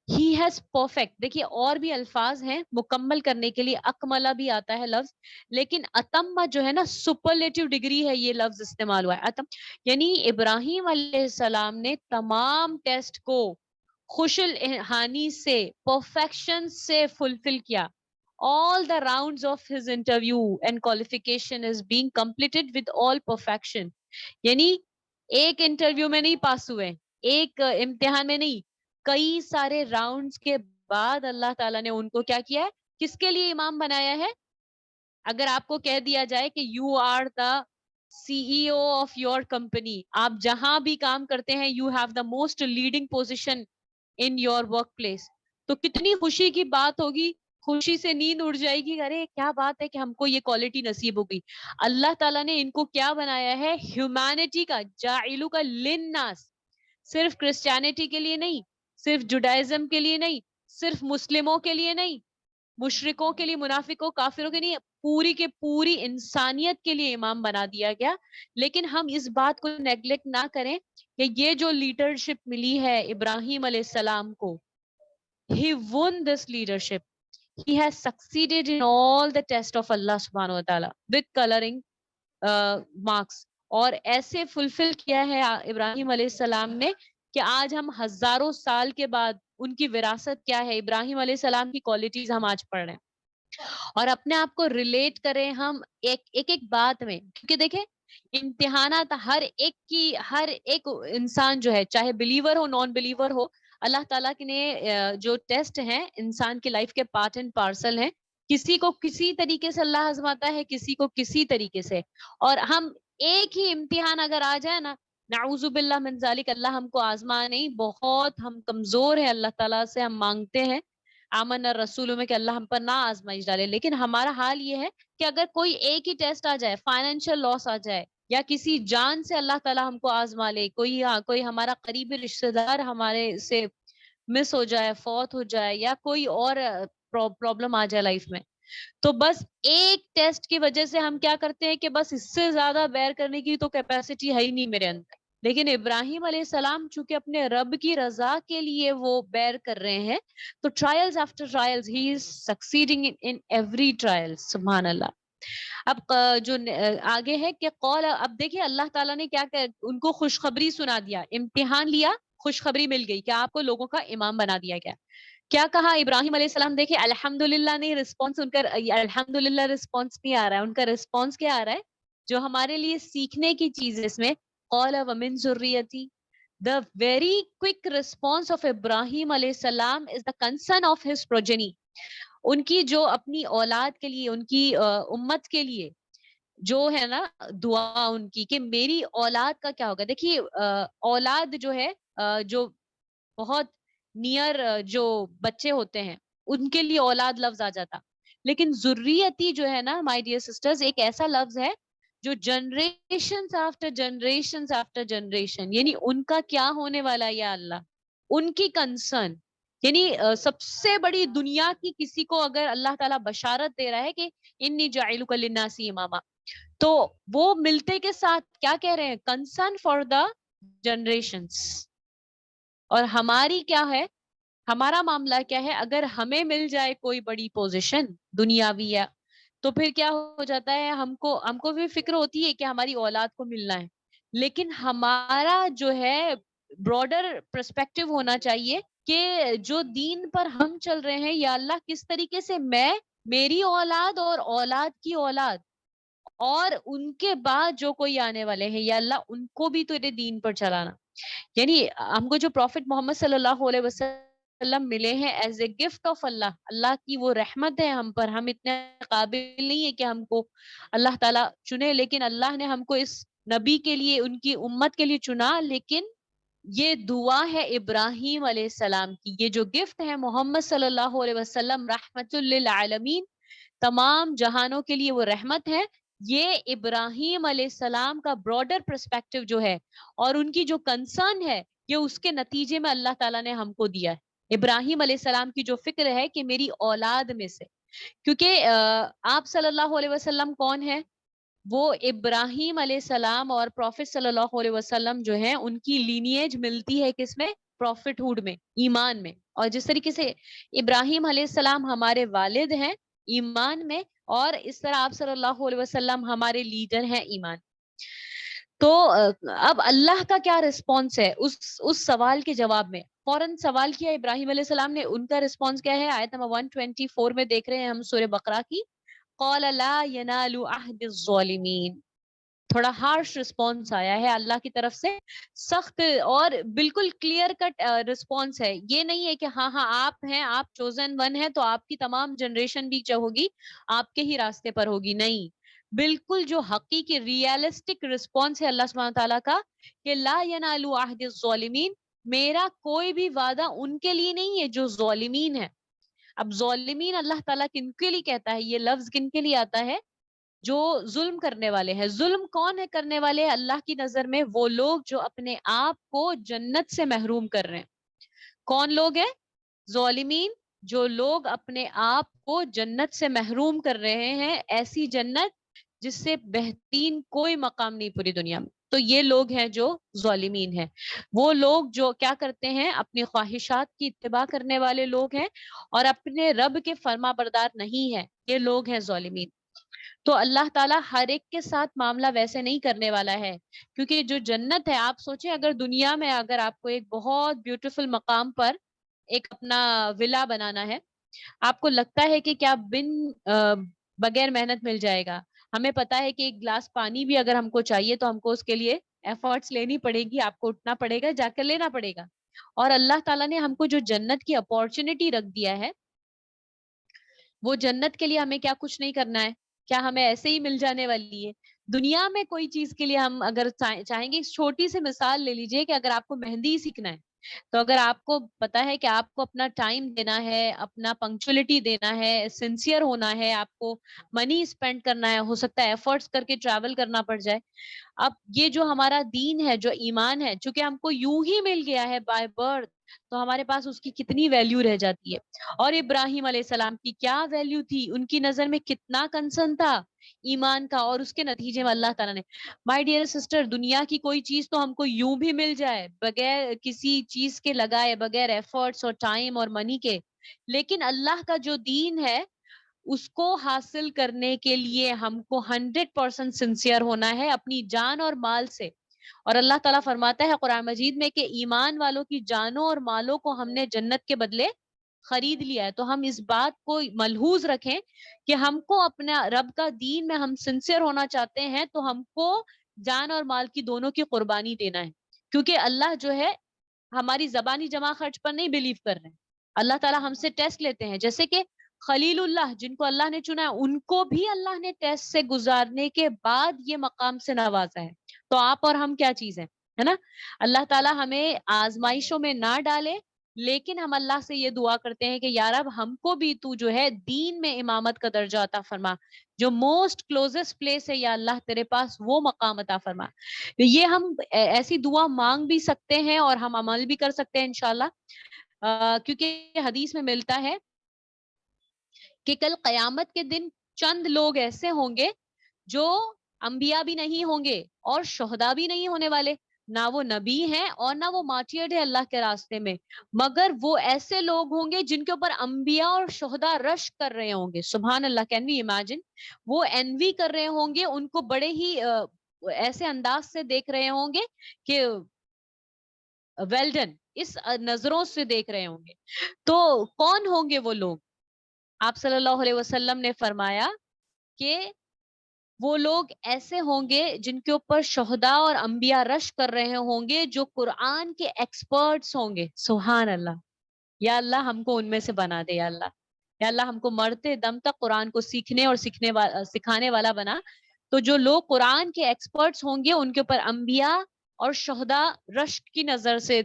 ہی ہیز پرفیکٹ. دیکھیے اور بھی الفاظ ہیں مکمل کرنے کے لیے، اکملہ بھی آتا ہے لفظ، لیکن اتم جو ہے نا سپرلیٹو ڈگری ہے، یہ لفظ استعمال ہوا ہے اتم. یعنی ابراہیم علیہ السلام نے تمام ٹیسٹ کو خوشل ہانی سے، پرفیکشن سے فلفل کیا. All the rounds of his interview and qualification is being completed with all perfection. یعنی ایک انٹرویو میں نہیں پاس ہوئے، ایک امتحان میں نہیں، کئی سارے راؤنڈز کے بعد اللہ تعالیٰ نے ان کو کیا کیا ہے، کس کے لیے امام بنایا ہے؟ اگر آپ کو کہہ دیا جائے کہ you are the C E O of your company, آپ جہاں بھی کام کرتے ہیں، you have the most leading position in your work place, تو کتنی خوشی کی بات ہوگی، خوشی سے نیند اڑ جائے گی. ارے کیا بات ہے کہ ہم کو یہ کوالٹی نصیب ہو گئی. اللہ تعالیٰ نے ان کو کیا بنایا ہے؟ ہیومینٹی کا، جاعلو کا للناس. صرف کرسچینٹی کے لیے نہیں، صرف جوڈائزم کے لیے نہیں، صرف مسلموں کے لیے نہیں، مشرکوں کے لیے، منافقوں، کافروں کے لیے، پوری کے پوری انسانیت کے لیے امام بنا دیا گیا. لیکن ہم اس بات کو نیگلیکٹ نہ کریں کہ یہ جو لیڈرشپ ملی ہے ابراہیم علیہ السلام کو، he won this leadership. He has succeeded in all the tests of Allah subhanahu wa ta'ala with coloring marks. اور ایسے فلفل کیا ہے ابراہیم علیہ السلام نے کہ آج ہم ہزاروں سال کے بعد ان کی وراثت کیا ہے، ابراہیم علیہ السلام کی کوالٹیز ہم آج پڑھ رہے ہیں اور اپنے آپ کو ریلیٹ کریں ہم ایک بات میں. کیونکہ دیکھیں امتحانات ہر ایک انسان جو ہے، چاہے بلیور ہو نان بلیور ہو، اللہ تعالیٰ کے نے جو ٹیسٹ ہیں انسان کی لائف کے پارٹ اینڈ پارسل ہیں. کسی کو کسی طریقے سے اللہ آزماتا ہے، کسی کو کسی طریقے سے. اور ہم ایک ہی امتحان اگر آ جائے نا، نعوذ باللہ من ذالک، اللہ ہم کو آزما نہیں، بہت ہم کمزور ہیں، اللہ تعالیٰ سے ہم مانگتے ہیں آمن الرسول میں کہ اللہ ہم پر نہ آزمائش ڈالے. لیکن ہمارا حال یہ ہے کہ اگر کوئی ایک ہی ٹیسٹ آ جائے، فائنینشیل لاس آ جائے، یا کسی جان سے اللہ تعالیٰ ہم کو آزما لے، کوئی ہمارا قریبی رشتہ دار ہمارے سے مس ہو جائے، فوت ہو جائے، یا کوئی اور پرابلم آ جائے لائف میں، تو بس ایک ٹیسٹ کی وجہ سے ہم کیا کرتے ہیں کہ بس اس سے زیادہ بیئر کرنے کی تو کیپیسٹی ہے ہی نہیں میرے اندر. لیکن ابراہیم علیہ السلام چونکہ اپنے رب کی رضا کے لیے وہ بیئر کر رہے ہیں، تو trials after trials he is succeeding in every trial. سبحان اللہ. اب جو آگے ہے کہ قول، اب دیکھیں اللہ تعالیٰ نے کیا ان کو خوشخبری سنا دیا، امتحان لیا، خوشخبری مل گئی کہ آپ کو لوگوں کا امام بنا دیا گیا. کیا کہا ابراہیم علیہ السلام؟ دیکھیں الحمدللہ نہیں رسپانس ان کا، الحمدللہ رسپانس نہیں آ رہا ہے ان کا. رسپانس کیا آ رہا ہے جو ہمارے لیے سیکھنے کی چیز ہے اس میں؟ قال ومن ذریتی. The very quick response of Ibrahim علیہ السلام is the concern of his progeny. ان کی جو اپنی اولاد کے لیے، ان کی امت کے لیے جو ہے نا دعا ان کی کہ میری اولاد کا کیا ہوگا. دیکھیے اولاد جو ہے، جو بہت نیئر جو بچے ہوتے ہیں ان کے لیے اولاد لفظ آ جاتا، لیکن ذریتی جو ہے نا مائی ڈیئر سسٹرز ایک ایسا لفظ ہے جو generation after generation after generation, یعنی ان کا کیا ہونے والا ہے یا اللہ، ان کی کنسرن، یعنی سب سے بڑی دنیا کی کسی کو اگر اللہ تعالیٰ بشارت دے رہا ہے کہ انی جاعلک للناس اماما، تو وہ ملتے کے ساتھ کیا کہہ رہے ہیں؟ Concern for the generations. اور ہماری کیا ہے، ہمارا معاملہ کیا ہے؟ اگر ہمیں مل جائے کوئی بڑی پوزیشن دنیاوی یا، تو پھر کیا ہو جاتا ہے، ہم کو بھی فکر ہوتی ہے کہ ہماری اولاد کو ملنا ہے، لیکن ہمارا جو ہے براڈر پرسپیکٹو ہونا چاہیے کہ جو دین پر ہم چل رہے ہیں یا اللہ، کس طریقے سے میں، میری اولاد اور اولاد کی اولاد اور ان کے بعد جو کوئی آنے والے ہیں یا اللہ، ان کو بھی تیرے دین پر چلانا. یعنی ہم کو جو پروفٹ محمد صلی اللہ علیہ وسلم ملے ہیں ایز اے گفٹ آف اللہ، اللہ کی وہ رحمت ہے ہم پر. ہم اتنے قابل نہیں ہے کہ ہم کو اللہ تعالیٰ چنے، لیکن اللہ نے ہم کو اس نبی کے لیے، ان کی امت کے لیے چنا. لیکن یہ دعا ہے ابراہیم علیہ السلام کی، یہ جو گفٹ ہے محمد صلی اللہ علیہ وسلم رحمت للعالمین، تمام جہانوں کے لیے وہ رحمت ہے. یہ ابراہیم علیہ السلام کا براڈر پرسپیکٹو جو ہے اور ان کی جو کنسرن ہے، یہ اس کے نتیجے میں اللہ تعالیٰ نے ہم کو دیا ہے. ابراہیم علیہ السلام کی جو فکر ہے کہ میری اولاد میں سے، کیونکہ آپ صلی اللہ علیہ وسلم کون ہے؟ وہ ابراہیم علیہ السلام اور پروفٹ صلی اللہ علیہ وسلم جو ہیں، ان کی لینیج ملتی ہے کس میں؟ پروفٹ ہوڈ میں، ایمان میں. اور جس طریقے سے ابراہیم علیہ السلام ہمارے والد ہیں ایمان میں، اور اس طرح آپ صلی اللہ علیہ وسلم ہمارے لیڈر ہیں ایمان. تو اب اللہ کا کیا رسپانس ہے اس سوال کے جواب میں؟ فوراً سوال کیا ابراہیم علیہ السلام نے، ان کا رسپانس کیا ہے؟ آیت نمبر 124 میں دیکھ رہے ہیں ہم سورہ بقرہ کی. قال لا ينال عهد الظالمین. تھوڑا ہارش رسپانس آیا ہے اللہ کی طرف سے، سخت اور بالکل کلیئر کٹ رسپانس ہے. یہ نہیں ہے کہ ہاں آپ ہیں، آپ چوزن ون ہیں تو آپ کی تمام جنریشن بھی جو ہوگی آپ کے ہی راستے پر ہوگی. نہیں، بالکل جو حقیقی ریئلسٹک رسپانس ہے اللہ سبحانہ تعالیٰ کا کہ لا ینال عہد الظالمین، میرا کوئی بھی وعدہ ان کے لیے نہیں ہے جو ظالمین ہے. اب ظالمین اللہ تعالیٰ کن کے لیے کہتا ہے؟ یہ لفظ کن کے لیے آتا ہے؟ جو ظلم کرنے والے ہیں. ظلم کون ہے کرنے والے؟ اللہ کی نظر میں وہ لوگ جو اپنے آپ کو جنت سے محروم کر رہے ہیں. کون لوگ ہیں؟ ظالمین، جو لوگ اپنے آپ کو جنت سے محروم کر رہے ہیں، ایسی جنت جس سے بہترین کوئی مقام نہیں پوری دنیا میں. تو یہ لوگ ہیں جو ظالمین ہیں. وہ لوگ جو کیا کرتے ہیں؟ اپنی خواہشات کی اتباع کرنے والے لوگ ہیں اور اپنے رب کے فرما بردار نہیں ہیں. یہ لوگ ہیں ظالمین. تو اللہ تعالیٰ ہر ایک کے ساتھ معاملہ ویسے نہیں کرنے والا ہے، کیونکہ جو جنت ہے، آپ سوچیں اگر دنیا میں اگر آپ کو ایک بہت بیوٹیفل مقام پر ایک اپنا ولا بنانا ہے، آپ کو لگتا ہے کہ کیا بغیر محنت مل جائے گا؟ ہمیں پتا ہے کہ ایک گلاس پانی بھی اگر ہم کو چاہیے تو ہم کو اس کے لیے ایفرٹس لینی پڑے گی، آپ کو اٹھنا پڑے گا، جا کر لینا پڑے گا. اور اللہ تعالیٰ نے ہم کو جو جنت کی اپورچونٹی رکھ دیا ہے، وہ جنت کے لیے ہمیں کیا کچھ نہیں کرنا ہے؟ کیا ہمیں ایسے ہی مل جانے والی ہے؟ دنیا میں کوئی چیز کے لیے ہم اگر چاہیں گے، چھوٹی سی مثال لے لیجئے کہ اگر آپ کو مہندی سیکھنا ہے، تو اگر آپ کو پتا ہے کہ آپ کو اپنا ٹائم دینا ہے، اپنا پنکچولیٹی دینا ہے، سنسیئر ہونا ہے، آپ کو منی اسپینڈ کرنا ہے، ہو سکتا ہے ایفرٹس کر کے ٹریول کرنا پڑ جائے. اب یہ جو ہمارا دین ہے، جو ایمان ہے، چونکہ ہم کو یوں ہی مل گیا ہے بائی برتھ، تو ہمارے پاس اس کی کتنی ویلیو رہ جاتی ہے. اور ابراہیم علیہ السلام کی کیا ویلیو تھی؟ ان کی نظر میں کتنا کنسرن تھا ایمان کا، اور اس کے نتیجے میں اللہ تعالیٰ نے، مائی ڈیئر سسٹر، دنیا کی کوئی چیز تو ہم کو یوں بھی مل جائے بغیر کسی چیز کے لگائے، بغیر ایفرٹس اور ٹائم اور منی کے، لیکن اللہ کا جو دین ہے اس کو حاصل کرنے کے لیے ہم کو 100% سنسیئر ہونا ہے اپنی جان اور مال سے. اور اللہ تعالیٰ فرماتا ہے قرآن مجید میں کہ ایمان والوں کی جانوں اور مالوں کو ہم نے جنت کے بدلے خرید لیا ہے. تو ہم اس بات کو ملحوظ رکھیں کہ ہم کو اپنا رب کا دین میں ہم سنسیئر ہونا چاہتے ہیں تو ہم کو جان اور مال کی دونوں کی قربانی دینا ہے، کیونکہ اللہ جو ہے ہماری زبانی جمع خرچ پر نہیں بلیو کر رہے ہیں. اللہ تعالیٰ ہم سے ٹیسٹ لیتے ہیں، جیسے کہ خلیل اللہ جن کو اللہ نے چنا ہے، ان کو بھی اللہ نے ٹیسٹ سے گزارنے کے بعد یہ مقام سے نوازا ہے. تو آپ اور ہم کیا چیز ہے نا؟ اللہ تعالیٰ ہمیں آزمائشوں میں نہ ڈالے، لیکن ہم اللہ سے یہ دعا کرتے ہیں کہ یا رب ہم کو بھی تو جو ہے دین میں امامت کا درجہ عطا فرما، جو موسٹ کلوزسٹ پلیس ہے یا اللہ تیرے پاس وہ مقام عطا فرما۔ یہ ہم ایسی دعا مانگ بھی سکتے ہیں اور ہم عمل بھی کر سکتے ہیں انشاءاللہ، کیونکہ حدیث میں ملتا ہے کہ کل قیامت کے دن چند لوگ ایسے ہوں گے جو انبیاء بھی نہیں ہوں گے اور شہداء بھی نہیں ہونے والے، نہ وہ نبی ہیں اور نہ وہ مارٹیرڈ ہے اللہ کے راستے میں، مگر وہ ایسے لوگ ہوں گے جن کے اوپر انبیاء اور شہداء رشک کر رہے ہوں گے۔ سبحان اللہ، کین وی امیجن؟ وہ انوی کر رہے ہوں گے، ان کو بڑے ہی ایسے انداز سے دیکھ رہے ہوں گے کہ ویل ڈن، اس نظروں سے دیکھ رہے ہوں گے۔ تو کون ہوں گے وہ لوگ؟ آپ صلی اللہ علیہ وسلم نے فرمایا کہ وہ لوگ ایسے ہوں گے جن کے اوپر شہداء اور انبیاء رشک کر رہے ہوں گے، جو قرآن کے ایکسپرٹس ہوں گے۔ سبحان اللہ، یا اللہ ہم کو ان میں سے بنا دے، یا اللہ، یا اللہ ہم کو مرتے دم تک قرآن کو سیکھنے اور سکھانے والا بنا۔ تو جو لوگ قرآن کے ایکسپرٹس ہوں گے ان کے اوپر انبیاء اور شہداء رشک کی نظر سے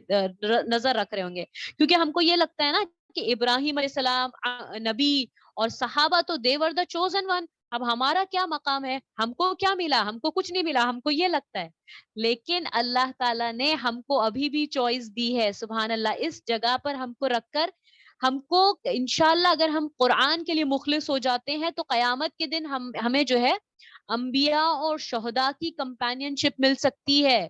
نظر رکھ رہے ہوں گے، کیونکہ ہم کو یہ لگتا ہے نا کہ ابراہیم علیہ السلام نبی اور صحابہ تو they were the chosen one، اب ہمارا کیا مقام ہے، ہم کو کیا ملا؟ ہم کو کچھ نہیں ملا، ہم کو یہ لگتا ہے، لیکن اللہ تعالیٰ نے ہم کو ابھی بھی چوائس دی ہے۔ سبحان اللہ، اس جگہ پر ہم کو رکھ کر ہم کو انشاءاللہ اگر ہم قرآن کے لیے مخلص ہو جاتے ہیں تو قیامت کے دن ہمیں جو ہے انبیاء اور شہداء کی کمپینین شپ مل سکتی ہے۔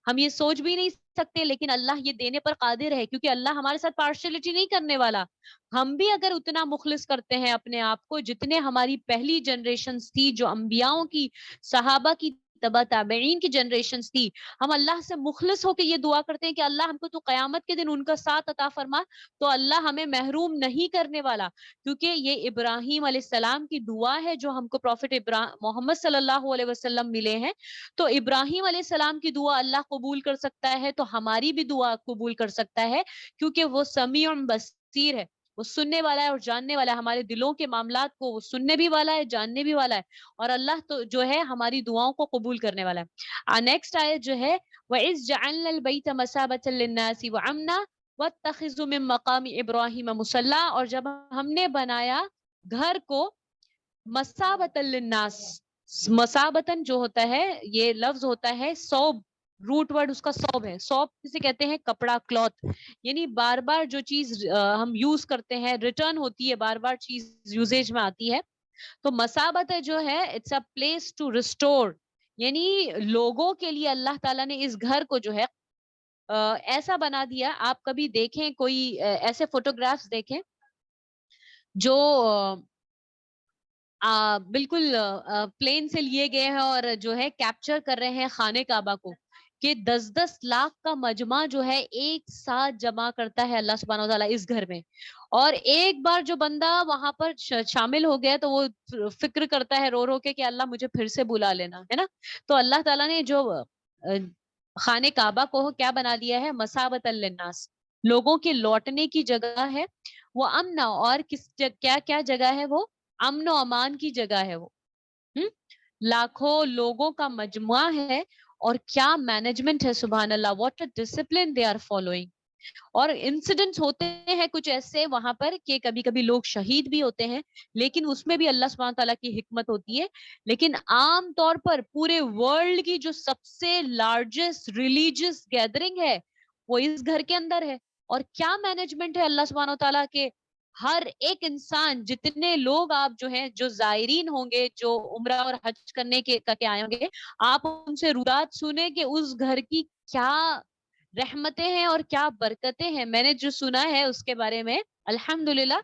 ہم یہ سوچ بھی نہیں سکتے، لیکن اللہ یہ دینے پر قادر ہے، کیونکہ اللہ ہمارے ساتھ پارشلٹی نہیں کرنے والا۔ ہم بھی اگر اتنا مخلص کرتے ہیں اپنے آپ کو جتنے ہماری پہلی جنریشنز تھی جو انبیاءوں کی، صحابہ کی، تبع تابعین کی جنریشنز تھی، ہم اللہ سے مخلص ہو کے یہ دعا کرتے ہیں کہ اللہ ہم کو تو قیامت کے دن ان کا ساتھ عطا فرما، تو اللہ ہمیں محروم نہیں کرنے والا، کیونکہ یہ ابراہیم علیہ السلام کی دعا ہے جو ہم کو پروفٹ محمد صلی اللہ علیہ وسلم ملے ہیں۔ تو ابراہیم علیہ السلام کی دعا اللہ قبول کر سکتا ہے تو ہماری بھی دعا قبول کر سکتا ہے، کیونکہ وہ سمیع بصیر ہے، وہ سننے والا ہے اور جاننے والا ہے، ہمارے دلوں کے معاملات کو وہ سننے بھی والا ہے، جاننے بھی والا ہے، اور اللہ تو جو ہے ہماری دعاؤں کو قبول کرنے والا ہے۔ نیکسٹ آیت جو ہے وَإِذْ جَعَلْنَا الْبَيْتَ مَثَابَةً لِلنَّاسِ وَأَمْنًا وَاتَّخِذُوا مِن مَّقَامِ إِبْرَاهِيمَ مُصَلًّى، اور جب ہم نے بنایا گھر کو مَثَابَةً لِلنَّاسِ، مَثَابَةً جو ہوتا ہے یہ لفظ ہوتا ہے صوب، روٹ ورڈ اس کا صوب ہے، صوب کسے کہتے ہیں؟ کپڑا، کلوتھ، یعنی بار بار جو چیز ہم یوز کرتے ہیں ریٹرن ہوتی ہے، بار بار چیز یوزیج میں آتی ہے، تو مثابت جو ہے it's a place to restore, یعنی لوگوں کے لیے اللہ تعالیٰ نے اس گھر کو جو ہے ایسا بنا دیا۔ آپ کبھی دیکھیں کوئی ایسے فوٹوگرافس دیکھیں جو بالکل پلین سے لیے گئے ہیں اور جو ہے کیپچر کر رہے ہیں خانے کعبہ کو، کہ 10-10 لاکھ کا مجمع جو ہے ایک ساتھ جمع کرتا ہے اللہ سبحانہ وتعالیٰ اس گھر میں، اور ایک بار جو بندہ وہاں پر شامل ہو گیا تو وہ فکر کرتا ہے رو رو کے کہ اللہ مجھے پھر سے بلا لینا، ہے نا؟ تو اللہ تعالیٰ نے جو خانے کعبہ کو کیا بنا دیا ہے؟ مثابۃ للناس، لوگوں کے لوٹنے کی جگہ ہے، وہ امنا، اور کیا کیا جگہ ہے؟ وہ امن و امان کی جگہ ہے وہ، ہم؟ لاکھوں لوگوں کا مجموعہ ہے، اور کیا مینجمنٹ ہے، سبحان اللہ، what a discipline they are following. اور انسیڈنٹس ہوتے ہیں کچھ ایسے وہاں پر کہ کبھی کبھی لوگ شہید بھی ہوتے ہیں، لیکن اس میں بھی اللہ سبحانہ تعالیٰ کی حکمت ہوتی ہے، لیکن عام طور پر پورے ورلڈ کی جو سب سے لارجسٹ ریلیجیس گیدرنگ ہے وہ اس گھر کے اندر ہے، اور کیا مینجمنٹ ہے اللہ سبحانہ تعالیٰ کے، ہر ایک انسان، جتنے لوگ آپ جو ہیں جو زائرین ہوں گے، جو عمرہ اور حج کرنے کے آئے ہوں گے، آپ ان سے رودات سنیں کہ اس گھر کی کیا رحمتیں ہیں اور کیا برکتیں ہیں۔ میں نے جو سنا ہے اس کے بارے میں الحمدللہ،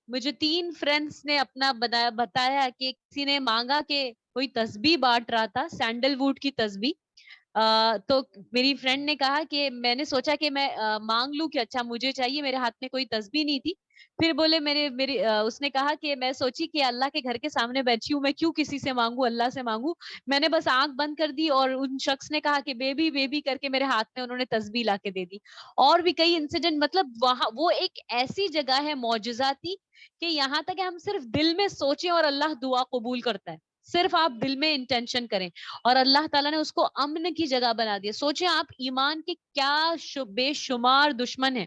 مجھے 3 فرینڈس نے اپنا بتایا کہ کسی نے مانگا کہ کوئی تسبیح بانٹ رہا تھا، سینڈل ووڈ کی تسبیح، تو میری فرینڈ نے کہا کہ میں نے سوچا کہ میں مانگ لوں کہ اچھا مجھے چاہیے، میرے ہاتھ میں کوئی تسبیح نہیں تھی، پھر بولے اس نے کہا کہ میں سوچی کہ اللہ کے گھر کے سامنے بیٹھی ہوں، میں کیوں کسی سے مانگوں، اللہ سے مانگوں، میں نے بس آنکھ بند کر دی اور ان شخص نے کہا کہ بیبی بیبی کر کے میرے ہاتھ میں انہوں نے تسبیح لا کے دے دی۔ اور بھی کئی انسیڈنٹ، مطلب وہاں وہ ایک ایسی جگہ ہے معجزاتی کہ یہاں تک کہ ہم صرف دل میں سوچیں اور اللہ دعا قبول کرتا ہے، صرف آپ دل میں انٹینشن کریں، اور اللہ تعالیٰ نے اس کو امن کی جگہ بنا دیا۔ سوچیں آپ ایمان کے کیا بے شمار دشمن ہیں،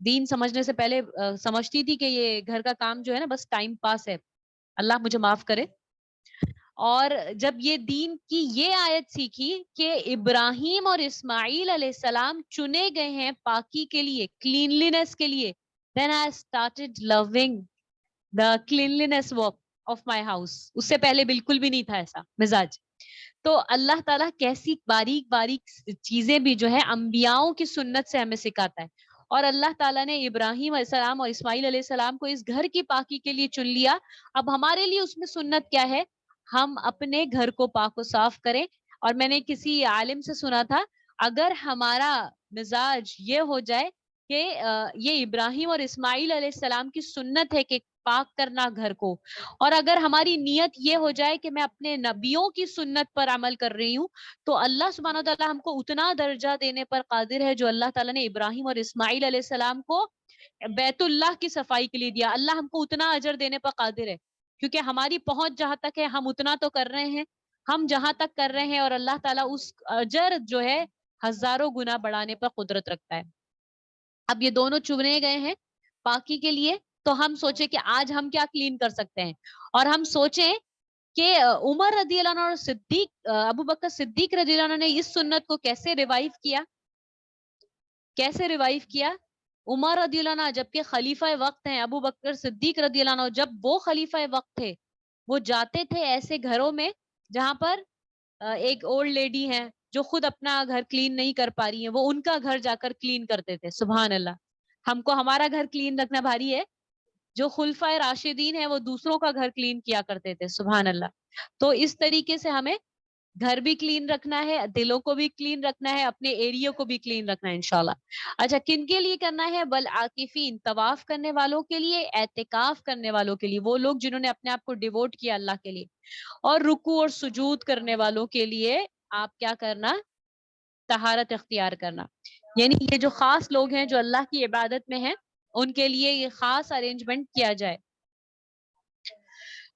دین سمجھنے سے پہلے سمجھتی تھی کہ یہ گھر کا کام جو ہے نا بس ٹائم پاس ہے. اللہ مجھے معاف کرے. اور جب یہ دین کی یہ آیت سیکھی کہ ابراہیم اور اسماعیل علیہ السلام چنے گئے ہیں پاکی کے لیے, کلینلینس کے لیے, then I started loving the cleanliness work of my house. اس سے پہلے بالکل بھی نہیں تھا ایسا مزاج. تو اللہ تعالیٰ کیسی باریک باریک چیزیں بھی جو ہے انبیاؤں کی سنت سے ہمیں سکھاتا ہے. اور اللہ تعالیٰ نے ابراہیم علیہ السلام اور اسماعیل علیہ السلام کو اس گھر کی پاکی کے لیے چن لیا. اب ہمارے لیے اس میں سنت کیا ہے؟ ہم اپنے گھر کو پاک و صاف کریں. اور میں نے کسی عالم سے سنا تھا, اگر ہمارا مزاج یہ ہو جائے کہ یہ ابراہیم اور اسماعیل علیہ السلام کی سنت ہے کہ پاک کرنا گھر کو, اور اگر ہماری نیت یہ ہو جائے کہ میں اپنے نبیوں کی سنت پر عمل کر رہی ہوں, تو اللہ سبحانہ وتعالی ہم کو اتنا درجہ دینے پر قادر ہے جو اللہ تعالیٰ نے ابراہیم اور اسماعیل علیہ السلام کو بیت اللہ کی صفائی کے لیے دیا. اللہ ہم کو اتنا اجر دینے پر قادر ہے, کیونکہ ہماری پہنچ جہاں تک ہے ہم اتنا تو کر رہے ہیں, ہم جہاں تک کر رہے ہیں, اور اللہ تعالیٰ اس اجر جو ہے ہزاروں گنا بڑھانے پر قدرت رکھتا ہے. اب یہ دونوں چنے گئے ہیں پاکی کے لیے, تو ہم سوچیں کہ آج ہم کیا کلین کر سکتے ہیں, اور ہم سوچیں کہ عمر رضی اللہ عنہ اور صدیق ابو بکر صدیق رضی اللہ عنہ نے اس سنت کو کیسے ریوائیو کیا. کیسے ریوائیو کیا؟ عمر رضی اللہ عنہ جبکہ خلیفہ وقت ہیں, ابو بکر صدیق رضی اللہ عنہ جب وہ خلیفہ وقت تھے, وہ جاتے تھے ایسے گھروں میں جہاں پر ایک اولڈ لیڈی ہے جو خود اپنا گھر کلین نہیں کر پا رہی ہیں, وہ ان کا گھر جا کر کلین کرتے تھے. سبحان اللہ. ہم کو ہمارا گھر کلین رکھنا بھاری ہے, جو خلفائے راشدین ہیں وہ دوسروں کا گھر کلین کیا کرتے تھے. سبحان اللہ. تو اس طریقے سے ہمیں گھر بھی کلین رکھنا ہے, دلوں کو بھی کلین رکھنا ہے, اپنے ایریوں کو بھی کلین رکھنا ہے انشاءاللہ. اچھا, کن کے لیے کرنا ہے؟ بل عاکفین, طواف کرنے والوں کے لیے, اعتکاف کرنے والوں کے لیے, وہ لوگ جنہوں نے اپنے آپ کو ڈیووٹ کیا اللہ کے لیے, اور رکوع اور سجود کرنے والوں کے لیے آپ کیا کرنا؟ طہارت اختیار کرنا. یعنی یہ جو خاص لوگ ہیں جو اللہ کی عبادت میں ہیں, ان کے لیے یہ خاص ارینجمنٹ کیا جائے.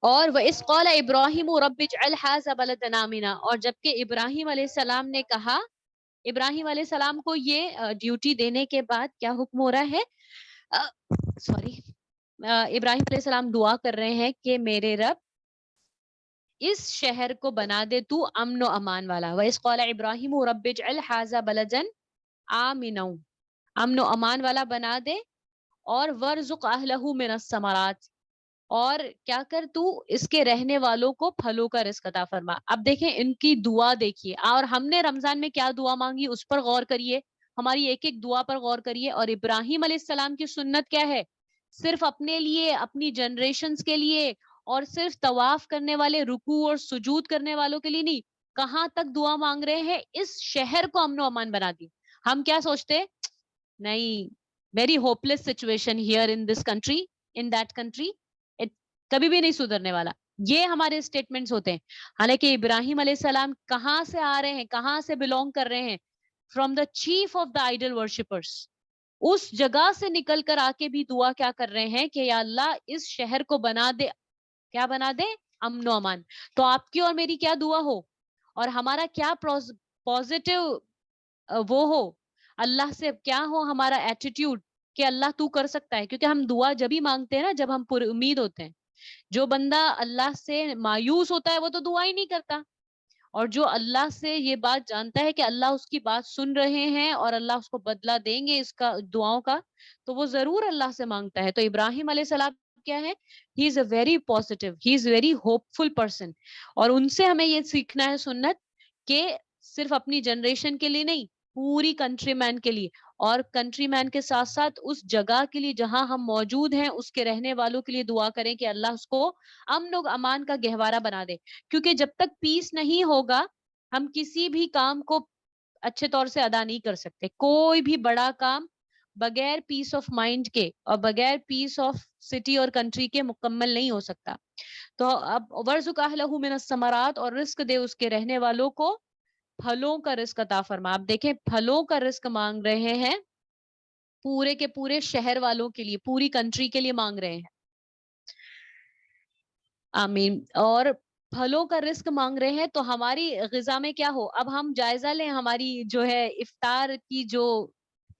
اور وَإِذْ قَالَ إِبْرَاهِيمُ رَبِّ اجْعَلْ هَٰذَا بَلَدًا آمِنًا, اور جبکہ ابراہیم علیہ السلام نے کہا, ابراہیم علیہ السلام کو یہ ڈیوٹی دینے کے بعد کیا حکم ہو رہا ہے؟ ابراہیم علیہ السلام دعا کر رہے ہیں کہ میرے رب اس شہر کو بنا دے تو امن و امان والا. وَإِذْ قَالَ إِبْرَاهِيمُ رَبِّ اجْعَلْ هَٰذَا بَلَدًا آمِنًا, امن و امان والا بنا دے, اور وَارْزُقْ أَهْلَهُ مِنَ الثَّمَرَاتِ, اور کیا کر تو اس کے رہنے والوں کو پھلوں کا رزق عطا فرما. اب دیکھیں ان کی دعا دیکھیے, اور ہم نے رمضان میں کیا دعا مانگی اس پر غور کریے, ہماری ایک ایک دعا پر غور کریے. اور ابراہیم علیہ السلام کی سنت کیا ہے؟ صرف اپنے لیے, اپنی جنریشنز کے لیے, اور صرف طواف کرنے والے, رکوع اور سجود کرنے والوں کے لیے نہیں, کہاں تک دعا مانگ رہے ہیں؟ اس شہر کو امن و امان بنا دی. ہم کیا سوچتے؟ نہیں, very hopeless situation here in this country, in that country, کبھی بھی نہیں سدھرنے والا. یہ ہمارے اسٹیٹمنٹس ہوتے ہیں. حالانکہ ابراہیم علیہ السلام کہاں سے آ رہے ہیں, کہاں سے بلونگ کر رہے ہیں؟ From the chief of the idol worshippers. اس جگہ سے نکل کر آ کے بھی دعا کیا کر رہے ہیں کہ یا اللہ اس شہر کو بنا دے. کیا بنا دے؟ امن و امان. تو آپ کی اور میری کیا دعا ہو, اور ہمارا کیا پوزیٹو وہ ہو, اللہ سے کیا ہو ہمارا ایٹیٹیوڈ کہ اللہ تو کر سکتا ہے. کیونکہ ہم دعا جب ہی مانگتے ہیں نا جب ہم پر امید ہوتے ہیں. جو بندہ اللہ سے مایوس ہوتا ہے وہ تو دعا ہی نہیں کرتا, اور جو اللہ سے یہ بات جانتا ہے کہ اللہ اس کی بات سن رہے ہیں اور اللہ اس کو بدلہ دیں گے اس کا دعاؤں کا, تو وہ ضرور اللہ سے مانگتا ہے. تو ابراہیم علیہ السلام کیا ہے؟ He is a very positive, he is very hopeful person. اور ان سے ہمیں یہ سیکھنا ہے سنت کہ صرف اپنی جنریشن کے لیے نہیں, پوری کنٹری مین کے لیے, اور کنٹری مین کے ساتھ ساتھ اس جگہ کے لیے جہاں ہم موجود ہیں اس کے رہنے والوں کے لیے دعا کریں کہ اللہ اس کو امن و امان کا گہوارہ بنا دے. کیونکہ جب تک پیس نہیں ہوگا ہم کسی بھی کام کو اچھے طور سے ادا نہیں کر سکتے. کوئی بھی بڑا کام بغیر پیس آف مائنڈ کے اور بغیر پیس آف سٹی اور کنٹری کے مکمل نہیں ہو سکتا. تو اب وَارْزُقْ أَهْلَهُ مِنَ الثَّمَرَاتِ, اور رزق دے اس کے رہنے والوں کو پھلوں کا رزق عطا فرما. آپ دیکھیں پھلوں کا رزق مانگ رہے ہیں پورے کے پورے شہر والوں کے لیے, پوری کنٹری کے لیے مانگ رہے ہیں. آمین. اور پھلوں کا رزق مانگ رہے ہیں تو ہماری غذا میں کیا ہو. اب ہم جائزہ لیں ہماری جو ہے افطار کی جو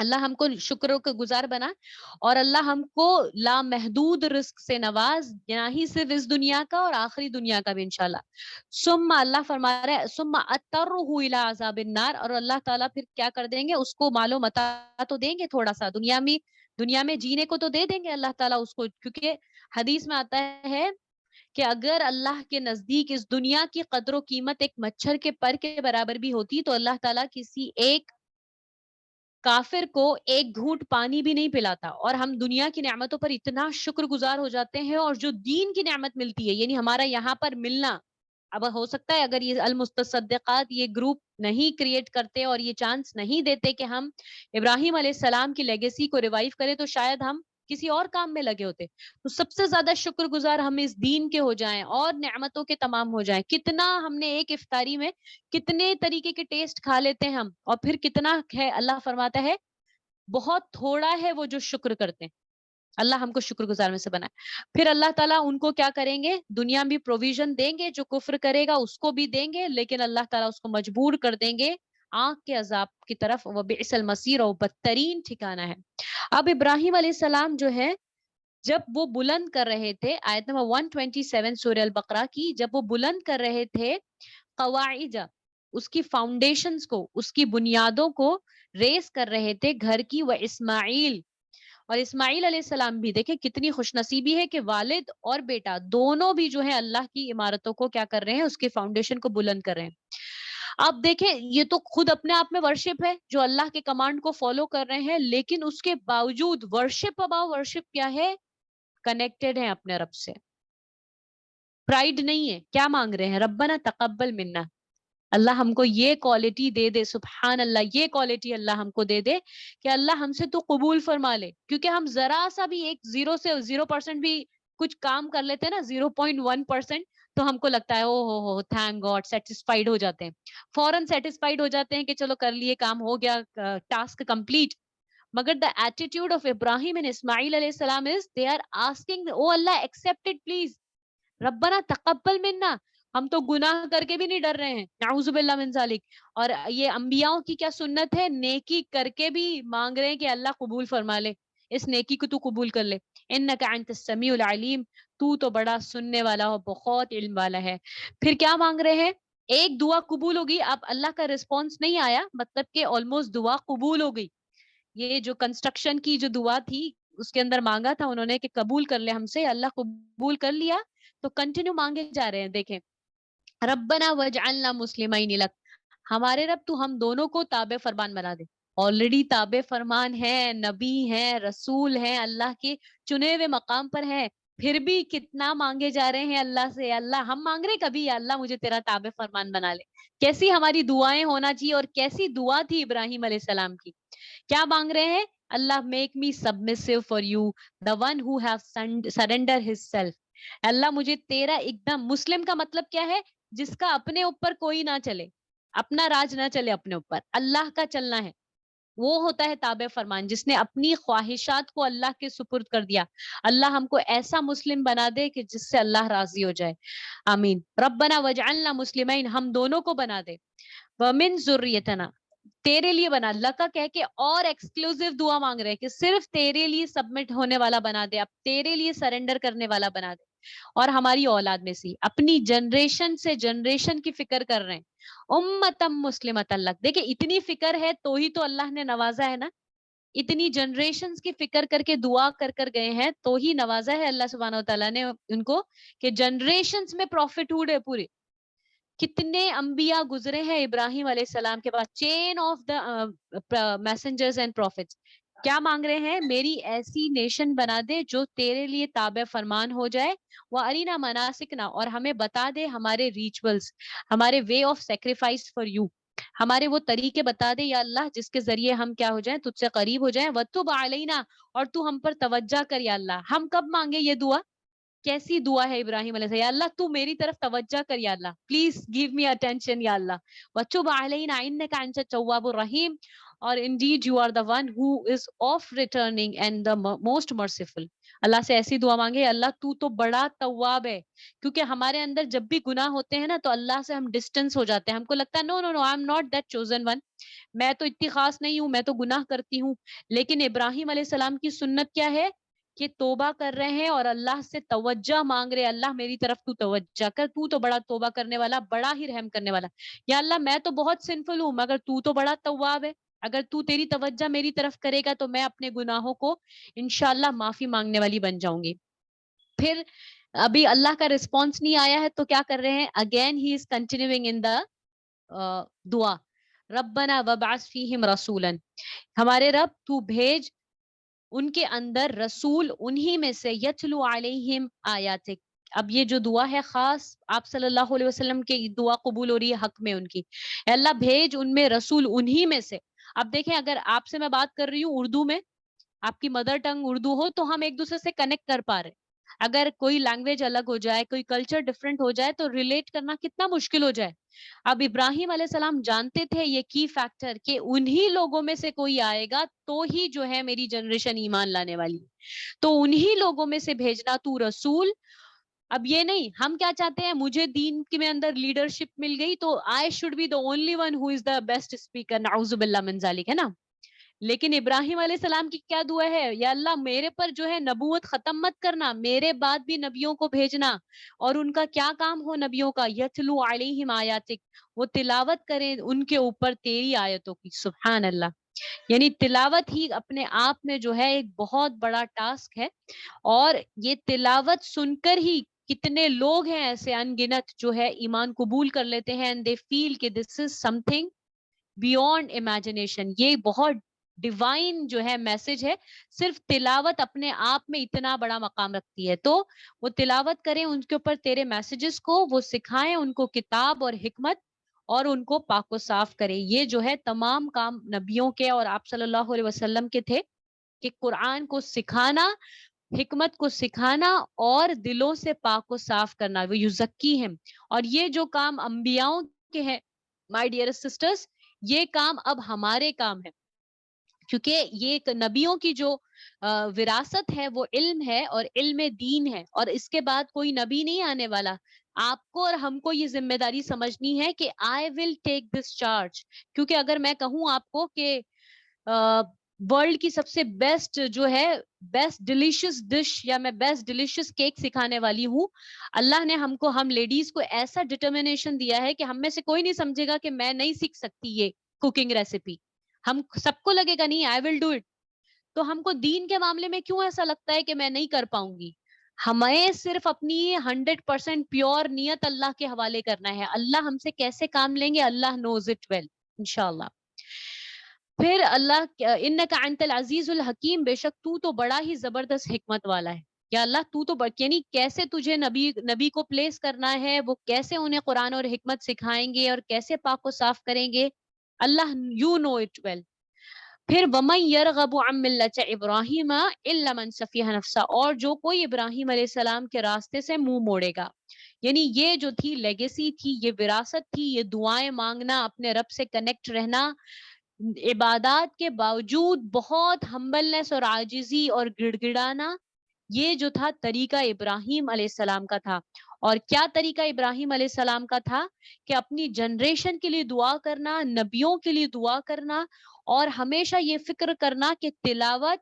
اللہ ہم کو شکر کا گزار بنا اور اللہ ہم کو لامحدود رزق سے نواز، نہ ہی صرف اس دنیا کا اور آخری دنیا کا بھی انشاءاللہ. ثم اللہ فرما رہا ہے ثم اضطرہ الی عذاب النار، اور اللہ تعالیٰ پھر کیا کر دیں گے، اس کو مال و متاع تو دیں گے تھوڑا سا، دنیا میں جینے کو تو دے دیں گے اللہ تعالیٰ اس کو، کیونکہ حدیث میں آتا ہے کہ اگر اللہ کے نزدیک اس دنیا کی قدر و قیمت ایک مچھر کے پر کے برابر بھی ہوتی تو اللہ تعالیٰ کسی ایک کافر کو ایک گھونٹ پانی بھی نہیں پلاتا. اور ہم دنیا کی نعمتوں پر اتنا شکر گزار ہو جاتے ہیں، اور جو دین کی نعمت ملتی ہے، یعنی ہمارا یہاں پر ملنا، اب ہو سکتا ہے اگر یہ المستصدقات یہ گروپ نہیں کریٹ کرتے اور یہ چانس نہیں دیتے کہ ہم ابراہیم علیہ السلام کی لیگیسی کو ریوائیو کریں، تو شاید ہم کسی اور کام میں لگے ہوتے. تو سب سے زیادہ شکر گزار ہم اس دین کے ہو جائیں اور نعمتوں کے تمام ہو جائیں. کتنا ہم نے ایک افطاری میں کتنے طریقے کے ٹیسٹ کھا لیتے ہیں ہم، اور پھر کتنا ہے، اللہ فرماتا ہے بہت تھوڑا ہے وہ جو شکر کرتے ہیں. اللہ ہم کو شکر گزار میں سے بنائے. پھر اللہ تعالیٰ ان کو کیا کریں گے، دنیا بھی پروویژن دیں گے، جو کفر کرے گا اس کو بھی دیں گے، لیکن اللہ تعالیٰ اس کو مجبور کر دیں گے آنکھ کے عذاب کی طرف. وبئس المصیر، اور بدترین ٹھکانہ ہے. اب ابراہیم علیہ السلام جو ہے، جب وہ بلند کر رہے تھے، آیت نمبر 127 سورہ البقرہ کی، جب وہ بلند کر رہے تھے قواعد، اس کی فاؤنڈیشنز کو، اس کی بنیادوں کو ریس کر رہے تھے گھر کی، و اسماعیل، اور اسماعیل علیہ السلام بھی، دیکھیں کتنی خوش نصیبی ہے کہ والد اور بیٹا دونوں بھی جو ہے اللہ کی عمارتوں کو کیا کر رہے ہیں، اس کے فاؤنڈیشن کو بلند کر رہے ہیں. اب دیکھیں یہ تو خود اپنے آپ میں ورشپ ہے، جو اللہ کے کمانڈ کو فالو کر رہے ہیں، لیکن اس کے باوجود ورشپ اباؤ ورشپ کیا ہے، کنیکٹڈ ہیں اپنے رب سے. پرائیڈ نہیں ہے. کیا مانگ رہے ہیں، ربنا تقبل منا، اللہ ہم کو یہ کوالٹی دے دے، سبحان اللہ، یہ کوالٹی اللہ ہم کو دے دے کہ اللہ ہم سے تو قبول فرما لے. کیونکہ ہم ذرا سا بھی ایک 0% بھی کچھ کام کر لیتے ہیں نا، 0.1%، تو ہم کو لگتا ہے او ہو تھینک گاڈ، سیٹسفائیڈ ہو جاتے ہیں، فوراً سیٹسفائیڈ ہو جاتے ہیں کہ چلو کر لیے، کام ہو گیا، ٹاسک کمپلیٹ. مگر the attitude of Ibrahim and Ismail علیہ السلام is they are asking, oh Allah accept it please، ربنا تقبل منا. ہم تو گناہ کر کے بھی نہیں ڈر رہے ہیں، نعوذ باللہ من ذالک. اور یہ انبیاءوں کی کیا سنت ہے، نیکی کر کے بھی مانگ رہے ہیں کہ اللہ قبول فرما لے، اس نیکی کو تو قبول کر لے. انک انت السمیع العلیم، تو تو بڑا سننے والا اور بہت علم والا ہے. پھر کیا مانگ رہے ہیں، ایک دعا قبول ہوگی، اب اللہ کا رسپانس نہیں آیا، مطلب کہ آلموسٹ دعا قبول ہو گئی. یہ جو کنسٹرکشن کی جو دعا تھی اس کے اندر مانگا تھا انہوں نے کہ قبول کر لے ہم سے، اللہ قبول کر لیا. تو کنٹینیو مانگے جا رہے ہیں. دیکھیں ربنا وجعلنا مسلمین لک، ہمارے رب تو ہم دونوں کو تابع فرمان بنا دے. آلریڈی تابع فرمان ہے، نبی ہیں، رسول ہیں، اللہ کے چنے ہوئے مقام پر ہیں، پھر بھی کتنا مانگے جا رہے ہیں اللہ سے. اللہ ہم مانگ رہے کبھی یا اللہ مجھے تیرا تابع فرمان بنا لے. کیسی ہماری دعائیں ہونا چاہیے، اور کیسی دعا تھی ابراہیم علیہ السلام کی. کیا مانگ رہے ہیں، Allah make me submissive for you, the one who have surrender his self. اللہ مجھے تیرا ایک دم، مسلم کا مطلب کیا ہے، جس کا اپنے اوپر کوئی نہ چلے، اپنا راج نہ چلے اپنے اوپر، اللہ کا چلنا ہے، وہ ہوتا ہے تابع فرمان، جس نے اپنی خواہشات کو اللہ کے سپرد کر دیا. اللہ ہم کو ایسا مسلم بنا دے کہ جس سے اللہ راضی ہو جائے. آمین. ربنا وجعلنا مسلمین، ہم دونوں کو بنا دے، ومن ذریتنا، تیرے لیے بنا. اللہ کا کہہ کے اور ایکسکلوزیو دعا مانگ رہے ہیں کہ صرف تیرے لیے سبمٹ ہونے والا بنا دے، اب تیرے لیے سرنڈر کرنے والا بنا دے. اور ہماری اولاد میں سے اپنی جنریشن سے جنریشن کی فکر کر رہے ہیں، امتم مسلمت. اللہ دیکھیں اتنی فکر ہے تو ہی تو اللہ نے نوازا ہے نا، اتنی جنریشنز کی فکر کر کے دعا کر کر گئے ہیں تو ہی نوازا ہے اللہ سبحانہ وتعالیٰ نے ان کو کہ جنریشنز میں پروفٹ ہوڈ ہے پورے. کتنے انبیاء گزرے ہیں ابراہیم علیہ السلام کے بعد، chain of the messengers and prophets. کیا مانگ رہے ہیں، میری ایسی نیشن بنا دے جو تیرے لیے تابع فرمان ہو جائے، وہ ارینا مناسکنا، اور ہمیں بتا دے ہمارے ریچولز، ہمارے way of sacrifice for you, ہمارے وہ طریقے بتا دے یا اللہ جس کے ذریعے ہم کیا ہو جائیں، تجھ سے قریب ہو جائیں. وتب علینا، اور تو ہم پر توجہ کر یا اللہ. ہم کب مانگے یہ دعا، کیسی دعا ہے ابراہیم علیہ السلام، یا اللہ تو میری طرف توجہ کر یا اللہ، پلیز گیو می اٹینشن یا اللہ. وتب علینا انک انت التواب الرحیم، اور indeed you are the one who is of returning and the most merciful. اللہ سے ایسی دعا مانگے، اللہ تو بڑا تواب ہے. کیونکہ ہمارے اندر جب بھی گناہ ہوتے ہیں نا تو اللہ سے ہم ڈسٹینس ہو جاتے ہیں، ہم کو لگتا ہے no no no I am not that chosen one, میں تو اتنی خاص نہیں ہوں, میں تو گناہ کرتی ہوں. لیکن ابراہیم علیہ السلام کی سنت کیا ہے کہ توبہ کر رہے ہیں اور اللہ سے توجہ مانگ رہے, اللہ میری طرف تو توجہ کر, تو تو بڑا توبہ کرنے والا, بڑا ہی رحم کرنے والا. یا اللہ میں تو بہت سنفل ہوں مگر تو تو بڑا تواب ہے, اگر تو تیری توجہ میری طرف کرے گا تو میں اپنے گناہوں کو انشاءاللہ معافی مانگنے والی بن جاؤں گی. پھر ابھی اللہ کا رسپانس نہیں آیا ہے تو کیا کر رہے ہیں, again he is continuing in دا دعا, ربنا وبعث فیہم رسولا, ہمارے رب تو بھیج ان کے اندر رسول انہی میں سے, یتلو علیہم آیاتک. اب یہ جو دعا ہے خاص آپ صلی اللہ علیہ وسلم کی دعا قبول ہو رہی ہے حق میں ان کی, اے اللہ بھیج ان میں رسول انہی میں سے. اب دیکھیں اگر آپ سے میں بات کر رہی ہوں اردو میں, آپ کی مدر ٹنگ اردو ہو تو ہم ایک دوسرے سے کنیکٹ کر پا رہے. اگر کوئی لینگویج الگ ہو جائے, کوئی کلچر ڈفرینٹ ہو جائے تو ریلیٹ کرنا کتنا مشکل ہو جائے. اب ابراہیم علیہ السلام جانتے تھے یہ کی فیکٹر کہ انہی لوگوں میں سے کوئی آئے گا تو ہی جو ہے میری جنریشن ایمان لانے والی, تو انہی لوگوں میں سے بھیجنا تو رسول. اب یہ نہیں ہم کیا چاہتے ہیں, مجھے دین کے میں اندر لیڈرشپ مل گئی تو I should be the only one who is the best speaker, نعوذ باللہ من ذالک, ہے نا. لیکن ابراہیم علیہ السلام کی کیا دعا ہے, یا اللہ میرے پر جو ہے نبوت ختم مت کرنا, میرے بعد بھی نبیوں کو بھیجنا. اور ان کا کیا کام ہو نبیوں کا, یتلو علیہم آیاتک, وہ تلاوت کریں ان کے اوپر تیری آیتوں کی. سبحان اللہ, یعنی تلاوت ہی اپنے آپ میں جو ہے ایک بہت بڑا ٹاسک ہے. اور یہ تلاوت سن کر ہی کتنے لوگ ہیں ایسے ان گنت جو ہے ایمان قبول کر لیتے ہیں, and they feel کہ this is something beyond imagination. یہ بہت ڈیوائن جو ہے میسج ہے. صرف تلاوت اپنے آپ میں اتنا بڑا مقام رکھتی ہے, تو وہ تلاوت کریں ان کے اوپر تیرے میسجز کو, وہ سکھائیں ان کو کتاب اور حکمت, اور ان کو پاک و صاف کرے. یہ جو ہے تمام کام نبیوں کے اور آپ صلی اللہ علیہ وسلم کے تھے کہ قرآن کو سکھانا, حکمت کو سکھانا اور دلوں سے پاک و صاف کرنا, وہ یزکیہم. اور یہ جو کام انبیاؤں کے ہیں مائی ڈیئر سسٹرز, یہ کام اب ہمارے کام ہے, کیونکہ یہ نبیوں کی جو وراثت ہے وہ علم ہے اور علم دین ہے, اور اس کے بعد کوئی نبی نہیں آنے والا. آپ کو اور ہم کو یہ ذمہ داری سمجھنی ہے کہ آئی ول ٹیک دس چارج. کیونکہ اگر میں کہوں آپ کو کہ ورلڈ کی سب سے بیسٹ جو ہے بیسٹ ڈیلیشیس ڈش یا میں بیسٹ ڈیلیشیس کیک سکھانے والی ہوں, اللہ نے ہم لیڈیز کو ایسا ڈٹرمنیشن دیا ہے کہ ہم میں سے کوئی نہیں سمجھے گا کہ میں نہیں سیکھ سکتی یہ کوکنگ ریسیپی. ہم سب کو لگے گا نہیں آئی ول ڈو اٹ. تو ہم کو دین کے معاملے میں کیوں ایسا لگتا ہے کہ میں نہیں کر پاؤں گی, ہمیں صرف اپنی 100% پیور نیت اللہ کے حوالے کرنا ہے. اللہ ہم سے کیسے کام لیں گے, اللہ نوز اٹ ویل انشاءاللہ. پھر اللہ انک انت العزیز الحکیم, بے شک تو بڑا ہی زبردست حکمت والا ہے. یا اللہ تو یعنی کیسے تجھے نبی کو پلیس کرنا ہے, وہ کیسے انہیں قرآن اور حکمت سکھائیں گے اور کیسے پاک و صاف کریں گے, اللہ یو نو اٹ ویل. پھر وَمَن يَرْغَبُ عَن مِّلَّةِ إِبْرَاهِيمَ إِلَّا مَن سَفِيهَ نَفْسَهُ, اور جو کوئی ابراہیم علیہ السلام کے راستے سے منہ موڑے گا. یعنی یہ جو تھی لیگیسی تھی, یہ وراثت تھی, یہ دعائیں مانگنا, اپنے رب سے کنیکٹ رہنا, عبادات کے باوجود بہت ہمبلنس اور عاجزی اور گڑ گڑانا, یہ جو تھا طریقہ ابراہیم علیہ السلام کا تھا. اور کیا طریقہ ابراہیم علیہ السلام کا تھا کہ اپنی جنریشن کے لیے دعا کرنا, نبیوں کے لیے دعا کرنا, اور ہمیشہ یہ فکر کرنا کہ تلاوت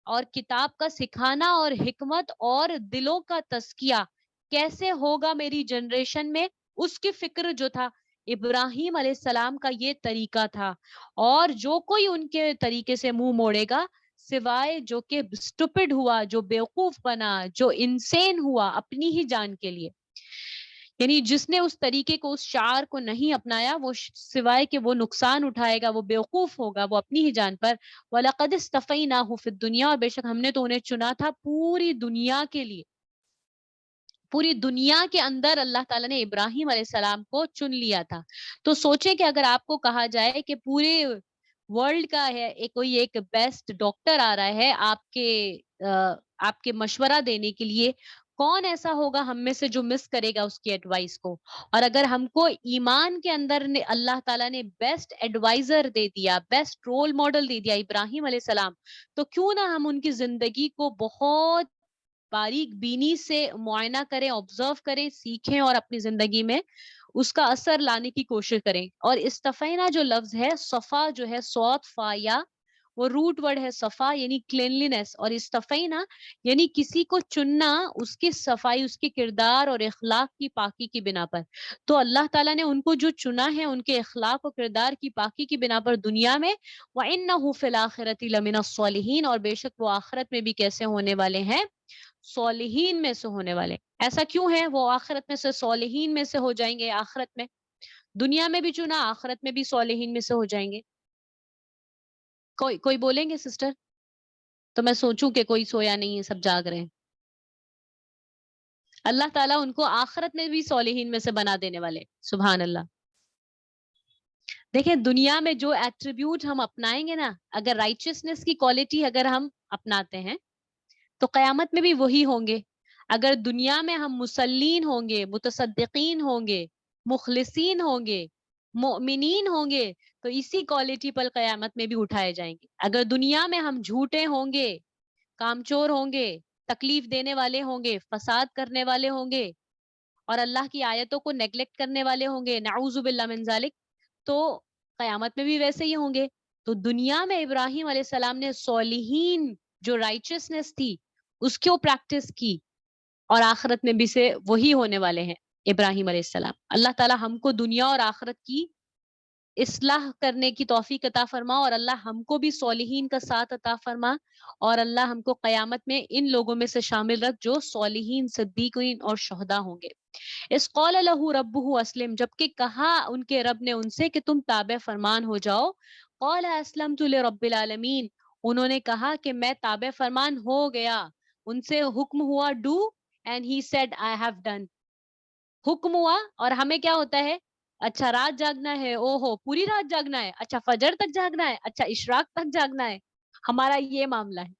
اور کتاب کا سکھانا اور حکمت اور دلوں کا تزکیہ کیسے ہوگا میری جنریشن میں, اس کی فکر جو تھا ابراہیم علیہ السلام کا یہ طریقہ تھا. اور جو کوئی ان کے طریقے سے منہ موڑے گا, سوائے جو کہ اسٹوپڈ ہوا, جو بیوقوف بنا, جو انسین ہوا اپنی ہی جان کے لیے, یعنی جس نے اس طریقے کو, اس شعار کو نہیں اپنایا, وہ سوائے کہ وہ نقصان اٹھائے گا, وہ بیوقوف ہوگا, وہ اپنی ہی جان پر. وَلَقَدِ اسْتَفَيْنَاهُ فِي الدُّنْيَا, اور بے شک ہم نے تو انہیں چنا تھا پوری دنیا کے لیے. پوری دنیا کے اندر اللہ تعالیٰ نے ابراہیم علیہ السلام کو چن لیا تھا. تو سوچیں کہ اگر آپ کو کہا جائے کہ پورے ورلڈ کا ہے کوئی ایک بیسٹ ڈاکٹر آ رہا ہے آپ کے مشورہ دینے کے لیے, کون ایسا ہوگا ہم میں سے جو مس کرے گا اس کی ایڈوائس کو. اور اگر ہم کو ایمان کے اندر نے اللہ تعالیٰ نے بیسٹ ایڈوائزر دے دیا, بیسٹ رول ماڈل دے دیا ابراہیم علیہ السلام, تو کیوں نہ ہم ان کی زندگی کو بہت باریک بینی سے معائنہ کریں, آبزرو کریں, سیکھیں اور اپنی زندگی میں اس کا اثر لانے کی کوشش کریں. اور استفینا جو لفظ ہے، صفا جو ہے صوت فا یا، وہ روٹ ورڈ ہے صفا یعنی کلینلینس، اور استفینا یعنی کسی کو چننا اس کی صفائی، اس کے کردار اور اخلاق کی پاکی کی بنا پر. تو اللہ تعالیٰ نے ان کو جو چنا ہے ان کے اخلاق اور کردار کی پاکی کی بنا پر دنیا میں، وَإِنَّهُ فِي الْآخِرَةِ لَمِنَ الصَّالِحِينَ، اور بے شک وہ آخرت میں بھی کیسے ہونے والے ہیں؟ صالحین میں سے ہونے والے. ایسا کیوں ہے وہ آخرت میں سے صالحین میں سے ہو جائیں گے؟ آخرت میں دنیا میں بھی چنا، آخرت میں بھی صالحین میں سے ہو جائیں گے. کوئی بولیں گے سسٹر؟ تو میں سوچوں کہ کوئی سویا نہیں ہے، سب جاگ رہے ہیں. اللہ تعالیٰ ان کو آخرت میں بھی صالحین میں سے بنا دینے والے. سبحان اللہ. دیکھیں دنیا میں جو ایٹریبیوٹ ہم اپنائیں گے نا، اگر رائچسنس کی کوالٹی اگر ہم اپناتے ہیں تو قیامت میں بھی وہی ہوں گے. اگر دنیا میں ہم مسلین ہوں گے، متصدقین ہوں گے، مخلصین ہوں گے، مؤمنین ہوں گے، تو اسی کوالٹی پر قیامت میں بھی اٹھائے جائیں گے. اگر دنیا میں ہم جھوٹے ہوں گے، کامچور ہوں گے، تکلیف دینے والے ہوں گے، فساد کرنے والے ہوں گے، اور اللہ کی آیتوں کو نیگلیکٹ کرنے والے ہوں گے، نعوذ باللہ من ذالک، تو قیامت میں بھی ویسے ہی ہوں گے. تو دنیا میں ابراہیم علیہ السلام نے صالحین جو رائچسنس تھی اس کو پریکٹس کی، اور آخرت میں بھی سے وہی ہونے والے ہیں ابراہیم علیہ السلام. اللہ تعالی ہم کو دنیا اور آخرت کی اصلاح کرنے کی توفیق عطا فرما، اور اللہ ہم کو بھی صالحین کا ساتھ عطا فرما، اور اللہ ہم کو قیامت میں ان لوگوں میں سے شامل رکھ جو صالحین، صدیقین اور شہداء ہوں گے. اس قال لہ ربہ اسلم، جبکہ کہا ان کے رب نے ان سے کہ تم تابع فرمان ہو جاؤ. قال اسلمت لرب العالمین، انہوں نے کہا کہ میں تابع فرمان ہو گیا. ان سے حکم ہوا do, and he said I have done. حکم ہوا، اور ہمیں کیا ہوتا ہے؟ اچھا رات جاگنا ہے، او ہو پوری رات جاگنا ہے، اچھا فجر تک جاگنا ہے، اچھا اشراق تک جاگنا ہے. ہمارا یہ معاملہ ہے.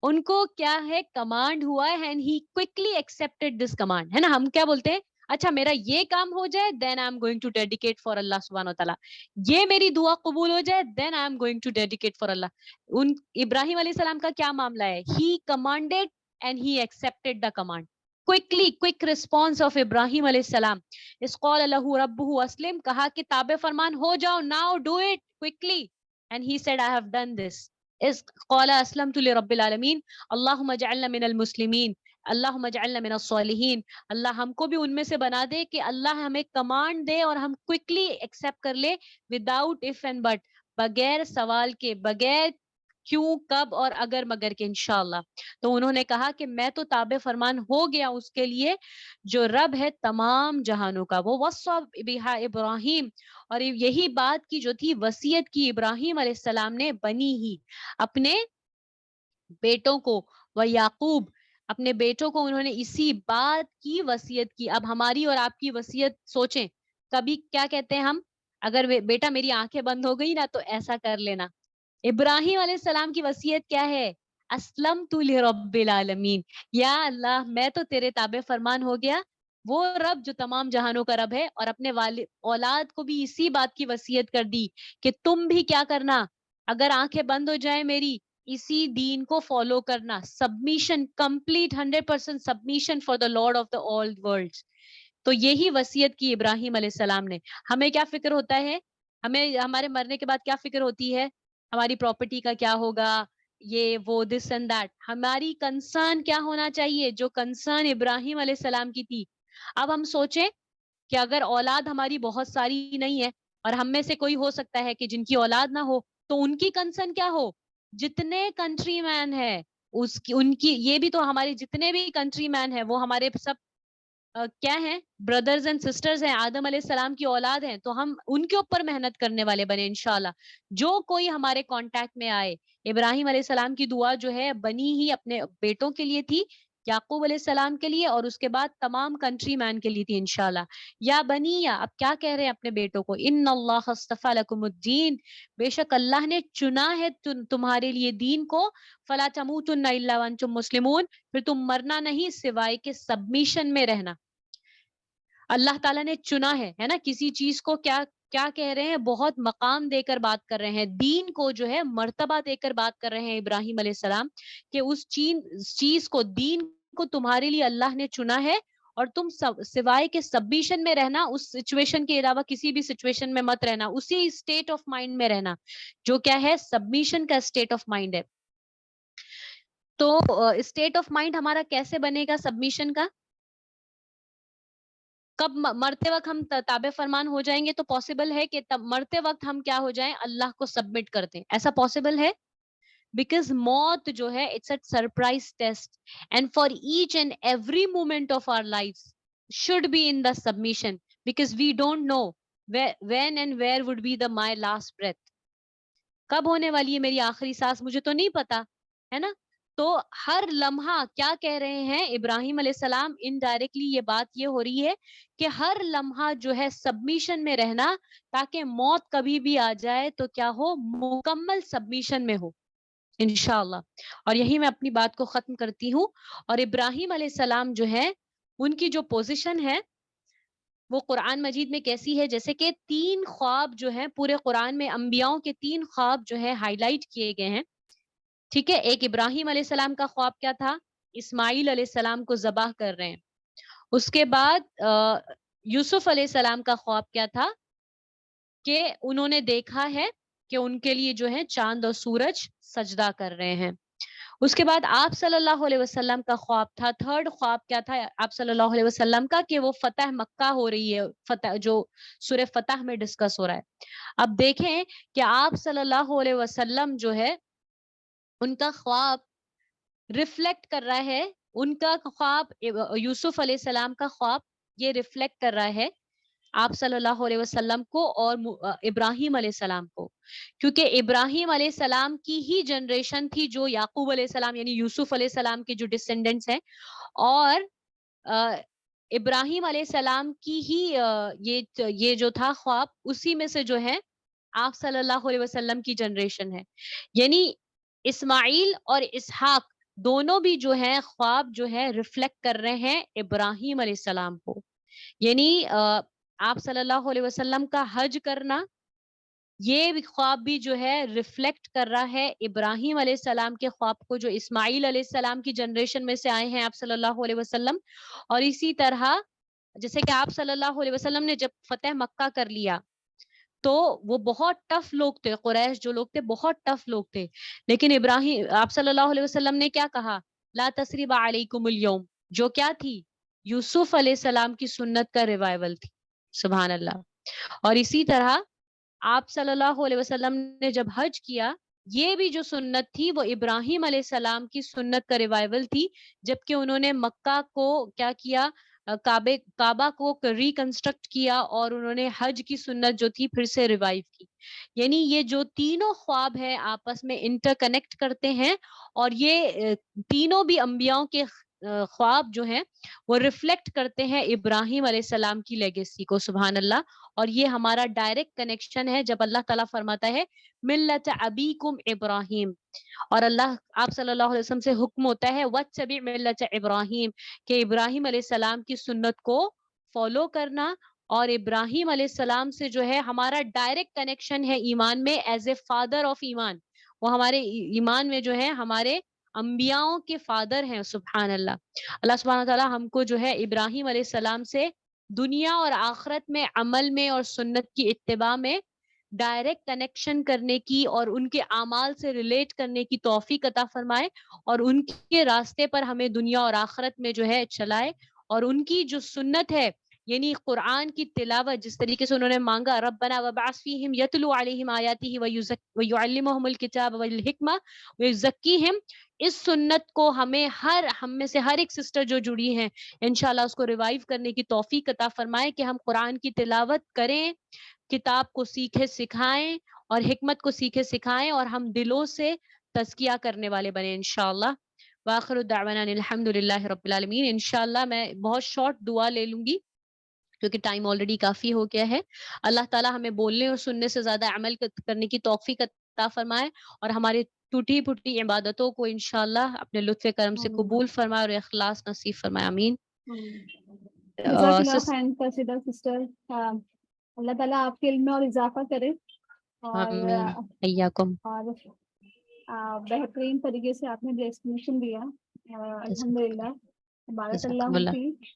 ان کو کیا ہے؟ کمانڈ ہوا ہے، and he quickly expected this command. ہے نا، ہم کیا بولتے ہیں؟ اچھا میرا یہ کام ہو جائے then I am going to dedicate for Allah سبحانہ وتعالیٰ، یہ میری دعا قبول ہو جائے then I am going to dedicate for Allah. ان ابراہیم علیہ السلام کا کیا معاملہ ہے؟ He commanded and he accepted the command. Quick response of Ibrahim علیہ السلام. اس قول لہ ربہ اسلم، کہا کہ تابع فرمان ہو جاؤ، now do it quickly, and he said I have done this. اس قال اسلمت لرب العالمین اللہم اجعلنا من المسلمین اللہم اجعلنا من الصالحین. اللہ ہم کو بھی ان میں سے بنا دے کہ اللہ ہمیں کمانڈ دے اور ہم کوئکلی ایکسپٹ کر لے، وداؤٹ اف اینڈ بٹ، بغیر سوال کے، بغیر کیوں کب اور اگر مگر کے، انشاءاللہ. تو انہوں نے کہا کہ میں تو تابع فرمان ہو گیا اس کے لیے جو رب ہے تمام جہانوں کا. وہ وصّى بہا ابراہیم، اور یہی بات کی جو تھی وصیت کی ابراہیم علیہ السلام نے، بنی ہی اپنے بیٹوں کو، و یعقوب اپنے بیٹوں کو انہوں نے اسی بات کی وصیت کی. اب ہماری اور آپ کی وصیت سوچیں، کبھی کیا کہتے ہیں ہم؟ اگر بیٹا میری آنکھیں بند ہو گئی نا تو ایسا کر لینا. ابراہیم علیہ السلام کی وصیت کیا ہے؟ اسلمت لرب العالمین، یا اللہ میں تو تیرے تابع فرمان ہو گیا، وہ رب جو تمام جہانوں کا رب ہے. اور اپنے اولاد کو بھی اسی بات کی وصیت کر دی کہ تم بھی کیا کرنا، اگر آنکھیں بند ہو جائیں میری، اسی دین کو فالو کرنا. Submission complete 100% submission for the lord of the all world. تو یہی وصیت کی ابراہیم علیہ السلام نے. ہمیں کیا فکر ہوتا ہے؟ ہمیں ہمارے مرنے کے بعد کیا فکر ہوتی ہے؟ ہماری پراپرٹی کا کیا ہوگا، یہ وہ دس اینڈ دیٹ. ہماری کنسرن کیا ہونا چاہیے؟ جو کنسرن ابراہیم علیہ السلام کی تھی. اب ہم سوچیں کہ اگر اولاد ہماری بہت ساری نہیں ہے، اور ہم میں سے کوئی ہو سکتا ہے کہ جن کی اولاد نہ ہو، تو ان کی کنسرن کیا ہو؟ جتنے کنٹری مین ہے ان کی، یہ بھی تو ہمارے جتنے بھی کنٹری مین ہے وہ ہمارے سب کیا ہیں؟ بردرز اینڈ سسٹرز ہیں، آدم علیہ السلام کی اولاد ہیں. تو ہم ان کے اوپر محنت کرنے والے بنے انشاءاللہ. جو کوئی ہمارے کانٹیکٹ میں آئے، ابراہیم علیہ السلام کی دعا جو ہے بنی ہی اپنے بیٹوں کے لیے تھی، یعقوب علیہ السلام کے لیے، اور اس کے بعد تمام کنٹری مین کے لیے تھی انشاءاللہ. یا بنی، یا اب کیا کہہ رہے ہیں اپنے بیٹوں کو؟ ان اللہ اصطفى لكم الدین، بے شک اللہ نے چنا ہے تمہارے لیے دین کو. فلا تموتن الا وانتم مسلمون، پھر تم مرنا نہیں سوائے کہ سبمیشن میں رہنا. اللہ تعالیٰ نے چنا ہے نا کسی چیز کو. کیا کہہ رہے ہیں؟ بہت مقام دے کر بات کر رہے ہیں، دین کو جو ہے مرتبہ دے کر بات کر رہے ہیں ابراہیم علیہ السلام، کہ اس چیز کو، دین کو تمہارے لیے اللہ نے چنا ہے، اور تم سوائے کے سبمیشن میں رہنا, اس سچویشن کے علاوہ کسی بھی سچویشن میں مت رہنا, اسی اسٹیٹ آف مائنڈ میں رہنا جو کیا ہے, سبمیشن کا اسٹیٹ آف مائنڈ ہے. تو اسٹیٹ آف مائنڈ ہمارا کیسے بنے گا سبمیشن کا؟ کب مرتے وقت ہم تابع فرمان ہو جائیں گے؟ تو پاسبل ہے کہ تب مرتے وقت ہم کیا ہو جائیں, اللہ کو سبمٹ کر دیں. ایسا پاسبل ہے بیکاز موت جو ہے it's a surprise test, and for each and every moment of our life should be in the submission because we don't know when and where would be my last breath. کب ہونے والی ہے میری آخری سانس, مجھے تو نہیں پتا ہے نا. تو ہر لمحہ کیا کہہ رہے ہیں ابراہیم علیہ السلام, انڈائریکٹلی یہ بات یہ ہو رہی ہے کہ ہر لمحہ جو ہے سبمیشن میں رہنا, تاکہ موت کبھی بھی آ جائے تو کیا ہو, مکمل سبمیشن میں ہو انشاءاللہ. اور یہی میں اپنی بات کو ختم کرتی ہوں. اور ابراہیم علیہ السلام جو ہے, ان کی جو پوزیشن ہے وہ قرآن مجید میں کیسی ہے, جیسے کہ 3 خواب جو ہیں پورے قرآن میں, انبیاؤں کے 3 خواب جو ہے ہائی لائٹ کیے گئے ہیں. ٹھیک ہے, ایک ابراہیم علیہ السلام کا خواب کیا تھا, اسماعیل علیہ السلام کو ذبح کر رہے ہیں. اس کے بعد یوسف علیہ السلام کا خواب کیا تھا کہ انہوں نے دیکھا ہے کہ ان کے لیے جو ہے چاند اور سورج سجدہ کر رہے ہیں. اس کے بعد آپ صلی اللہ علیہ وسلم کا خواب تھا, 3rd خواب کیا تھا آپ صلی اللہ علیہ وسلم کا, کہ وہ فتح مکہ ہو رہی ہے, فتح جو سورہ فتح میں ڈسکس ہو رہا ہے. اب دیکھیں کہ آپ صلی اللہ علیہ وسلم جو ہے, ان کا خواب ریفلیکٹ کر رہا ہے, ان کا خواب یوسف علیہ السلام کا خواب یہ ریفلیکٹ کر رہا ہے آپ صلی اللہ علیہ وسلم کو اور ابراہیم علیہ السلام کو, کیونکہ ابراہیم علیہ السلام کی ہی جنریشن تھی جو یعقوب علیہ السلام یعنی یوسف علیہ السلام کے جو ڈسینڈنٹس ہیں, اور ابراہیم علیہ السلام کی ہی یہ جو تھا خواب, اسی میں سے جو ہے آپ صلی اللہ علیہ وسلم کی جنریشن ہے. یعنی اسماعیل اور اسحاق دونوں بھی جو ہے خواب جو ہے ریفلیکٹ کر رہے ہیں ابراہیم علیہ السلام کو. یعنی آپ صلی اللہ علیہ وسلم کا حج کرنا, یہ خواب بھی جو ہے ریفلیکٹ کر رہا ہے ابراہیم علیہ السلام کے خواب کو, جو اسماعیل علیہ السلام کی جنریشن میں سے آئے ہیں آپ صلی اللہ علیہ وسلم. اور اسی طرح جیسے کہ آپ صلی اللہ علیہ وسلم نے جب فتح مکہ کر لیا تو وہ بہت ٹف لوگ تھے, قریش جو لوگ تھے بہت ٹف لوگ تھے, لیکن ابراہیم آپ صلی اللہ علیہ وسلم نے کیا کہا, لا تثریب علیکم اليوم, جو کیا تھی, یوسف علیہ السلام کی سنت کا ریوائول تھی. سبحان اللہ. اور اسی طرح آپ صلی اللہ علیہ وسلم نے جب حج کیا, یہ بھی جو سنت تھی وہ ابراہیم علیہ السلام کی سنت کا ریوائول تھی, جبکہ انہوں نے مکہ کو کیا کیا, کعبہ کو ریکنسٹرکٹ کیا اور انہوں نے حج کی سنت جو تھی پھر سے ریوائیو کی. یعنی یہ جو تینوں خواب ہیں آپس میں انٹر کنیکٹ کرتے ہیں, اور یہ تینوں بھی انبیاؤں کے خواب جو ہیں وہ ریفلیکٹ کرتے ہیں ابراہیم علیہ السلام کی لیگیسی کو. سبحان اللہ. اور یہ ہمارا ڈائریکٹ کنیکشن ہے جب اللہ تعالیٰ فرماتا ہے ملت ابیکم ابراہیم, اور اللہ آپ صلی اللہ علیہ وسلم سے حکم ہوتا ہے واتبع ملت ابراہیم, کہ ابراہیم علیہ السلام کی سنت کو فالو کرنا. اور ابراہیم علیہ السلام سے جو ہے ہمارا ڈائریکٹ کنیکشن ہے ایمان میں, ایز اے فادر آف ایمان, وہ ہمارے ایمان میں جو ہے ہمارے انبیاؤں کے فادر ہیں. سبحان اللہ. اللہ سبحانہ تعالیٰ ہم کو جو ہے ابراہیم علیہ السلام سے دنیا اور آخرت میں عمل میں اور سنت کی اتباع میں ڈائریکٹ کنیکشن کرنے کی اور ان کے اعمال سے ریلیٹ کرنے کی توفیق عطا فرمائے, اور ان کے راستے پر ہمیں دنیا اور آخرت میں جو ہے چلائے. اور ان کی جو سنت ہے یعنی قرآن کی تلاوت, جس طریقے سے انہوں نے مانگا ربنا وبعث فیہم یتلو علیہم آیاتہ ویعلمہم الکتاب والحکمہ ویزکیہم, اس سنت کو ہم میں سے ہر ایک سسٹر جو جڑی ہیں انشاءاللہ اس کو ریوائیو کرنے کی توفیق عطا فرمائے, کہ ہم قرآن کی تلاوت کریں, کتاب کو سیکھے سکھائیں اور حکمت کو سیکھے سکھائیں, اور ہم دلوں سے تزکیہ کرنے والے بنیں انشاءاللہ. وآخر دعوانا الحمدللہ رب العالمین. انشاءاللہ میں بہت شارٹ دعا لے لوں گی کیونکہ ٹائم آلریڈی کافی ہو گیا ہے. اللہ تعالیٰ ہمیں بولنے اور سننے سے زیادہ عمل کرنے کی توفیق عطا فرمائے, اور ہماری ٹوٹی پھوٹی عبادتوں کو انشاءاللہ اپنے لطف کرم سے قبول فرمائے اور اخلاص نصیب فرمائے. آمین. جزاک اللہ خیر قصیدہ سسٹر, اللہ تعالیٰ آپ کے علم میں اور اضافہ کرے, اور ایاکم. بہترین طریقے سے آپ نے جو ایکسپلینیشن دیا, الحمدللہ, بارک اللہ فیک.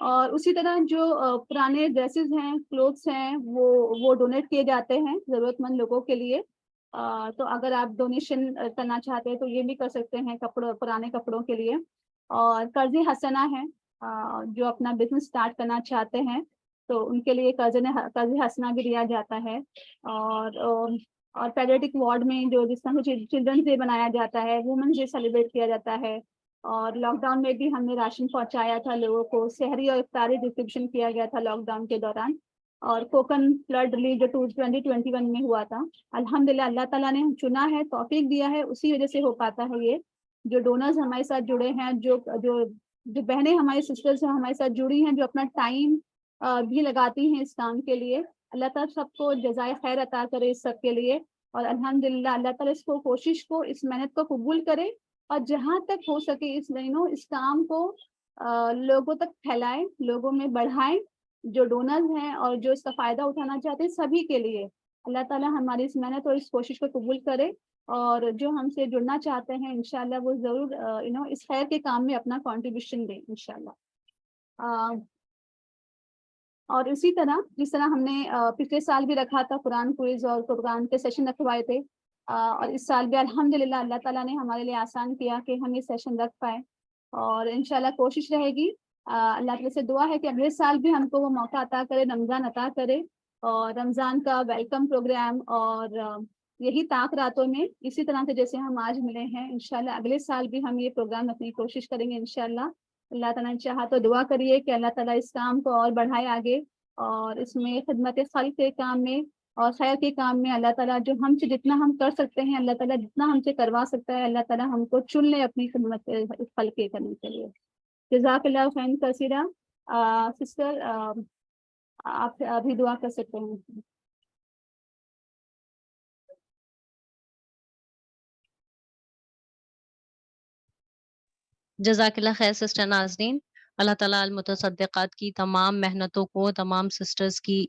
اور اسی طرح جو پرانے ڈریسز ہیں، کلوتھس ہیں، وہ ڈونیٹ کیے جاتے ہیں ضرورت مند لوگوں کے لیے. تو اگر آپ ڈونیشن کرنا چاہتے ہیں تو یہ بھی کر سکتے ہیں پرانے کپڑوں کے لیے. اور قرض حسنہ ہے، جو اپنا بزنس اسٹارٹ کرنا چاہتے ہیں تو ان کے لیے قرض حسنہ بھی دیا جاتا ہے. اور پیڈیٹک وارڈ میں جو جس طرح چلڈرنس ڈے بنایا جاتا ہے، وومنس ڈے سیلیبریٹ کیا جاتا ہے. اور لاک ڈاؤن میں بھی ہم نے راشن پہنچایا تھا لوگوں کو، سحری اور افطاری ڈسٹریبیوشن کیا گیا تھا لاک ڈاؤن کے دوران. اور کوکن فلڈ ریلیف جو 2021 میں ہوا تھا، الحمدللہ اللہ تعالیٰ نے چنا ہے، توفیق دیا ہے، اسی وجہ سے ہو پاتا ہے. یہ جو ڈونرز ہمارے ساتھ جڑے ہیں، جو بہنیں ہماری سسٹرز ہیں ہمارے ساتھ جڑی ہیں، جو اپنا ٹائم بھی لگاتی ہیں اس کام کے لیے، اللہ تعالیٰ سب کو جزائے خیر عطا کرے اس سب کے لیے. اور الحمدللہ اللہ تعالیٰ اس کوشش کو، اس محنت کو قبول کرے، اور جہاں تک ہو سکے اس کام کو لوگوں تک پھیلائیں، لوگوں میں بڑھائیں. جو ڈونرز ہیں اور جو اس کا فائدہ اٹھانا چاہتے ہیں، سبھی کے لیے اللہ تعالیٰ ہماری اس محنت اور اس کوشش کو قبول کرے. اور جو ہم سے جڑنا چاہتے ہیں انشاءاللہ وہ ضرور اس خیر کے کام میں اپنا کنٹریبیوشن دیں انشاءاللہ. اور اسی طرح جس طرح ہم نے پچھلے سال بھی رکھا تھا قرآن کوئز اور قرآن کے سیشن رکھوائے تھے، اور اس سال بھی الحمدللہ اللہ تعالیٰ نے ہمارے لیے آسان کیا کہ ہم یہ سیشن رکھ پائے. اور انشاءاللہ کوشش رہے گی، اللہ تعالیٰ سے دعا ہے کہ اگلے سال بھی ہم کو وہ موقع عطا کرے، رمضان عطا کرے. اور رمضان کا ویلکم پروگرام اور یہی طاق راتوں میں اسی طرح سے جیسے ہم آج ملے ہیں، انشاءاللہ اگلے سال بھی ہم یہ پروگرام رکھنے کی کوشش کریں گے انشاءاللہ. اللہ تعالیٰ نے چاہا تو دعا کریے کہ اللہ تعالیٰ اس کام کو اور بڑھائے آگے، اور اس میں خدمت خلق کے کام میں اور خیر کے کام میں اللہ تعالیٰ جو ہم سے جتنا ہم کر سکتے ہیں، اللہ تعالیٰ جتنا ہم سے کروا سکتا ہے، اللہ تعالیٰ ہم کو چن لے اپنی خدمت خلق کے کرنے کے لیے. جزاک اللہ خیر کثیرہ. سسٹر آپ ابھی دعا کر سکتے ہیں. جزاک اللہ خیر سسٹر نازنین. اللہ تعالیٰ المتصدقات کی تمام محنتوں کو، تمام سسٹرز کی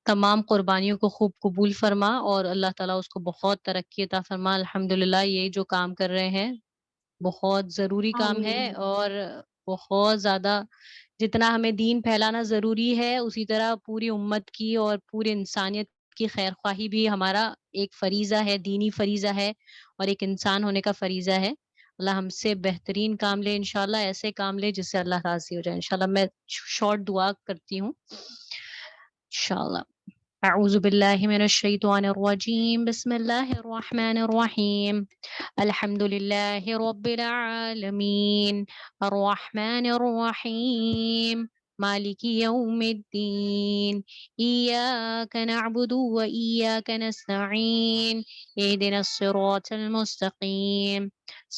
تمام قربانیوں کو خوب قبول فرما، اور اللہ تعالیٰ اس کو بہت ترقی عطا فرما. الحمدللہ یہ جو کام کر رہے ہیں بہت ضروری کام ہے، آمین. اور بہت زیادہ جتنا ہمیں دین پھیلانا ضروری ہے، اسی طرح پوری امت کی اور پوری انسانیت کی خیر خواہی بھی ہمارا ایک فریضہ ہے، دینی فریضہ ہے، اور ایک انسان ہونے کا فریضہ ہے. اللہ ہم سے بہترین کام لے انشاءاللہ، ایسے کام لے جس سے اللہ راضی ہو جائے انشاءاللہ. میں شارٹ دعا کرتی ہوں انشاءاللہ. اعوذ باللہ من الشیطان الرجیم، بسم اللہ الرحمن الرحیم. الحمد للہ رب العالمین، الرحمن الرحیم، مالک یوم الدین، ایاک نعبد و ایاک نستعین، اہدنا الصراط المستقیم،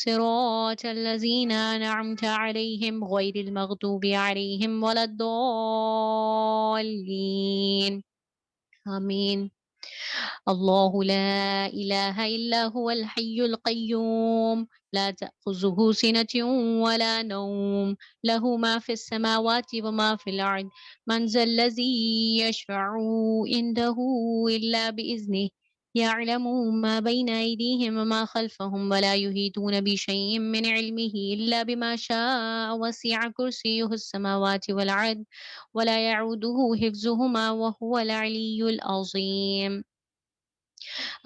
صراط الذین انعمت علیہم غیر المغضوب علیہم ولا الضالین. آمین. اللہ لا الہ الا هو الحی القیوم، لا تأخذه سنة ولا نوم، له ما في السماوات وما في الأرض، من ذا الذي يشفع عنده إلا بإذنه، يعلم ما بين أيديهم وما خلفهم، ولا يحيطون بشيء من علمه إلا بما شاء، وسع كرسيه السماوات والأرض، ولا يعوده حفظهما وهو العلي العظيم.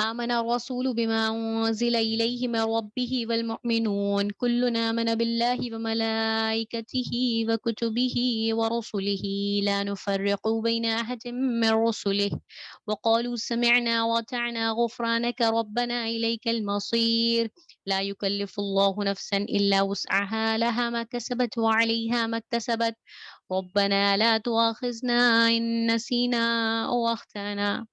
آمن الرسول بما أنزل إليه من ربه والمؤمنون كل آمن بالله وملائكته وكتبه ورسله لا نفرق بين أحد من رسله، وقالوا سمعنا وأطعنا غفرانك ربنا إليك المصير. لا يكلف الله نفسا إلا وسعها، لها ما كسبت وعليها ما اكتسبت. ربنا لا تؤاخذنا إن نسينا أو أخطأنا.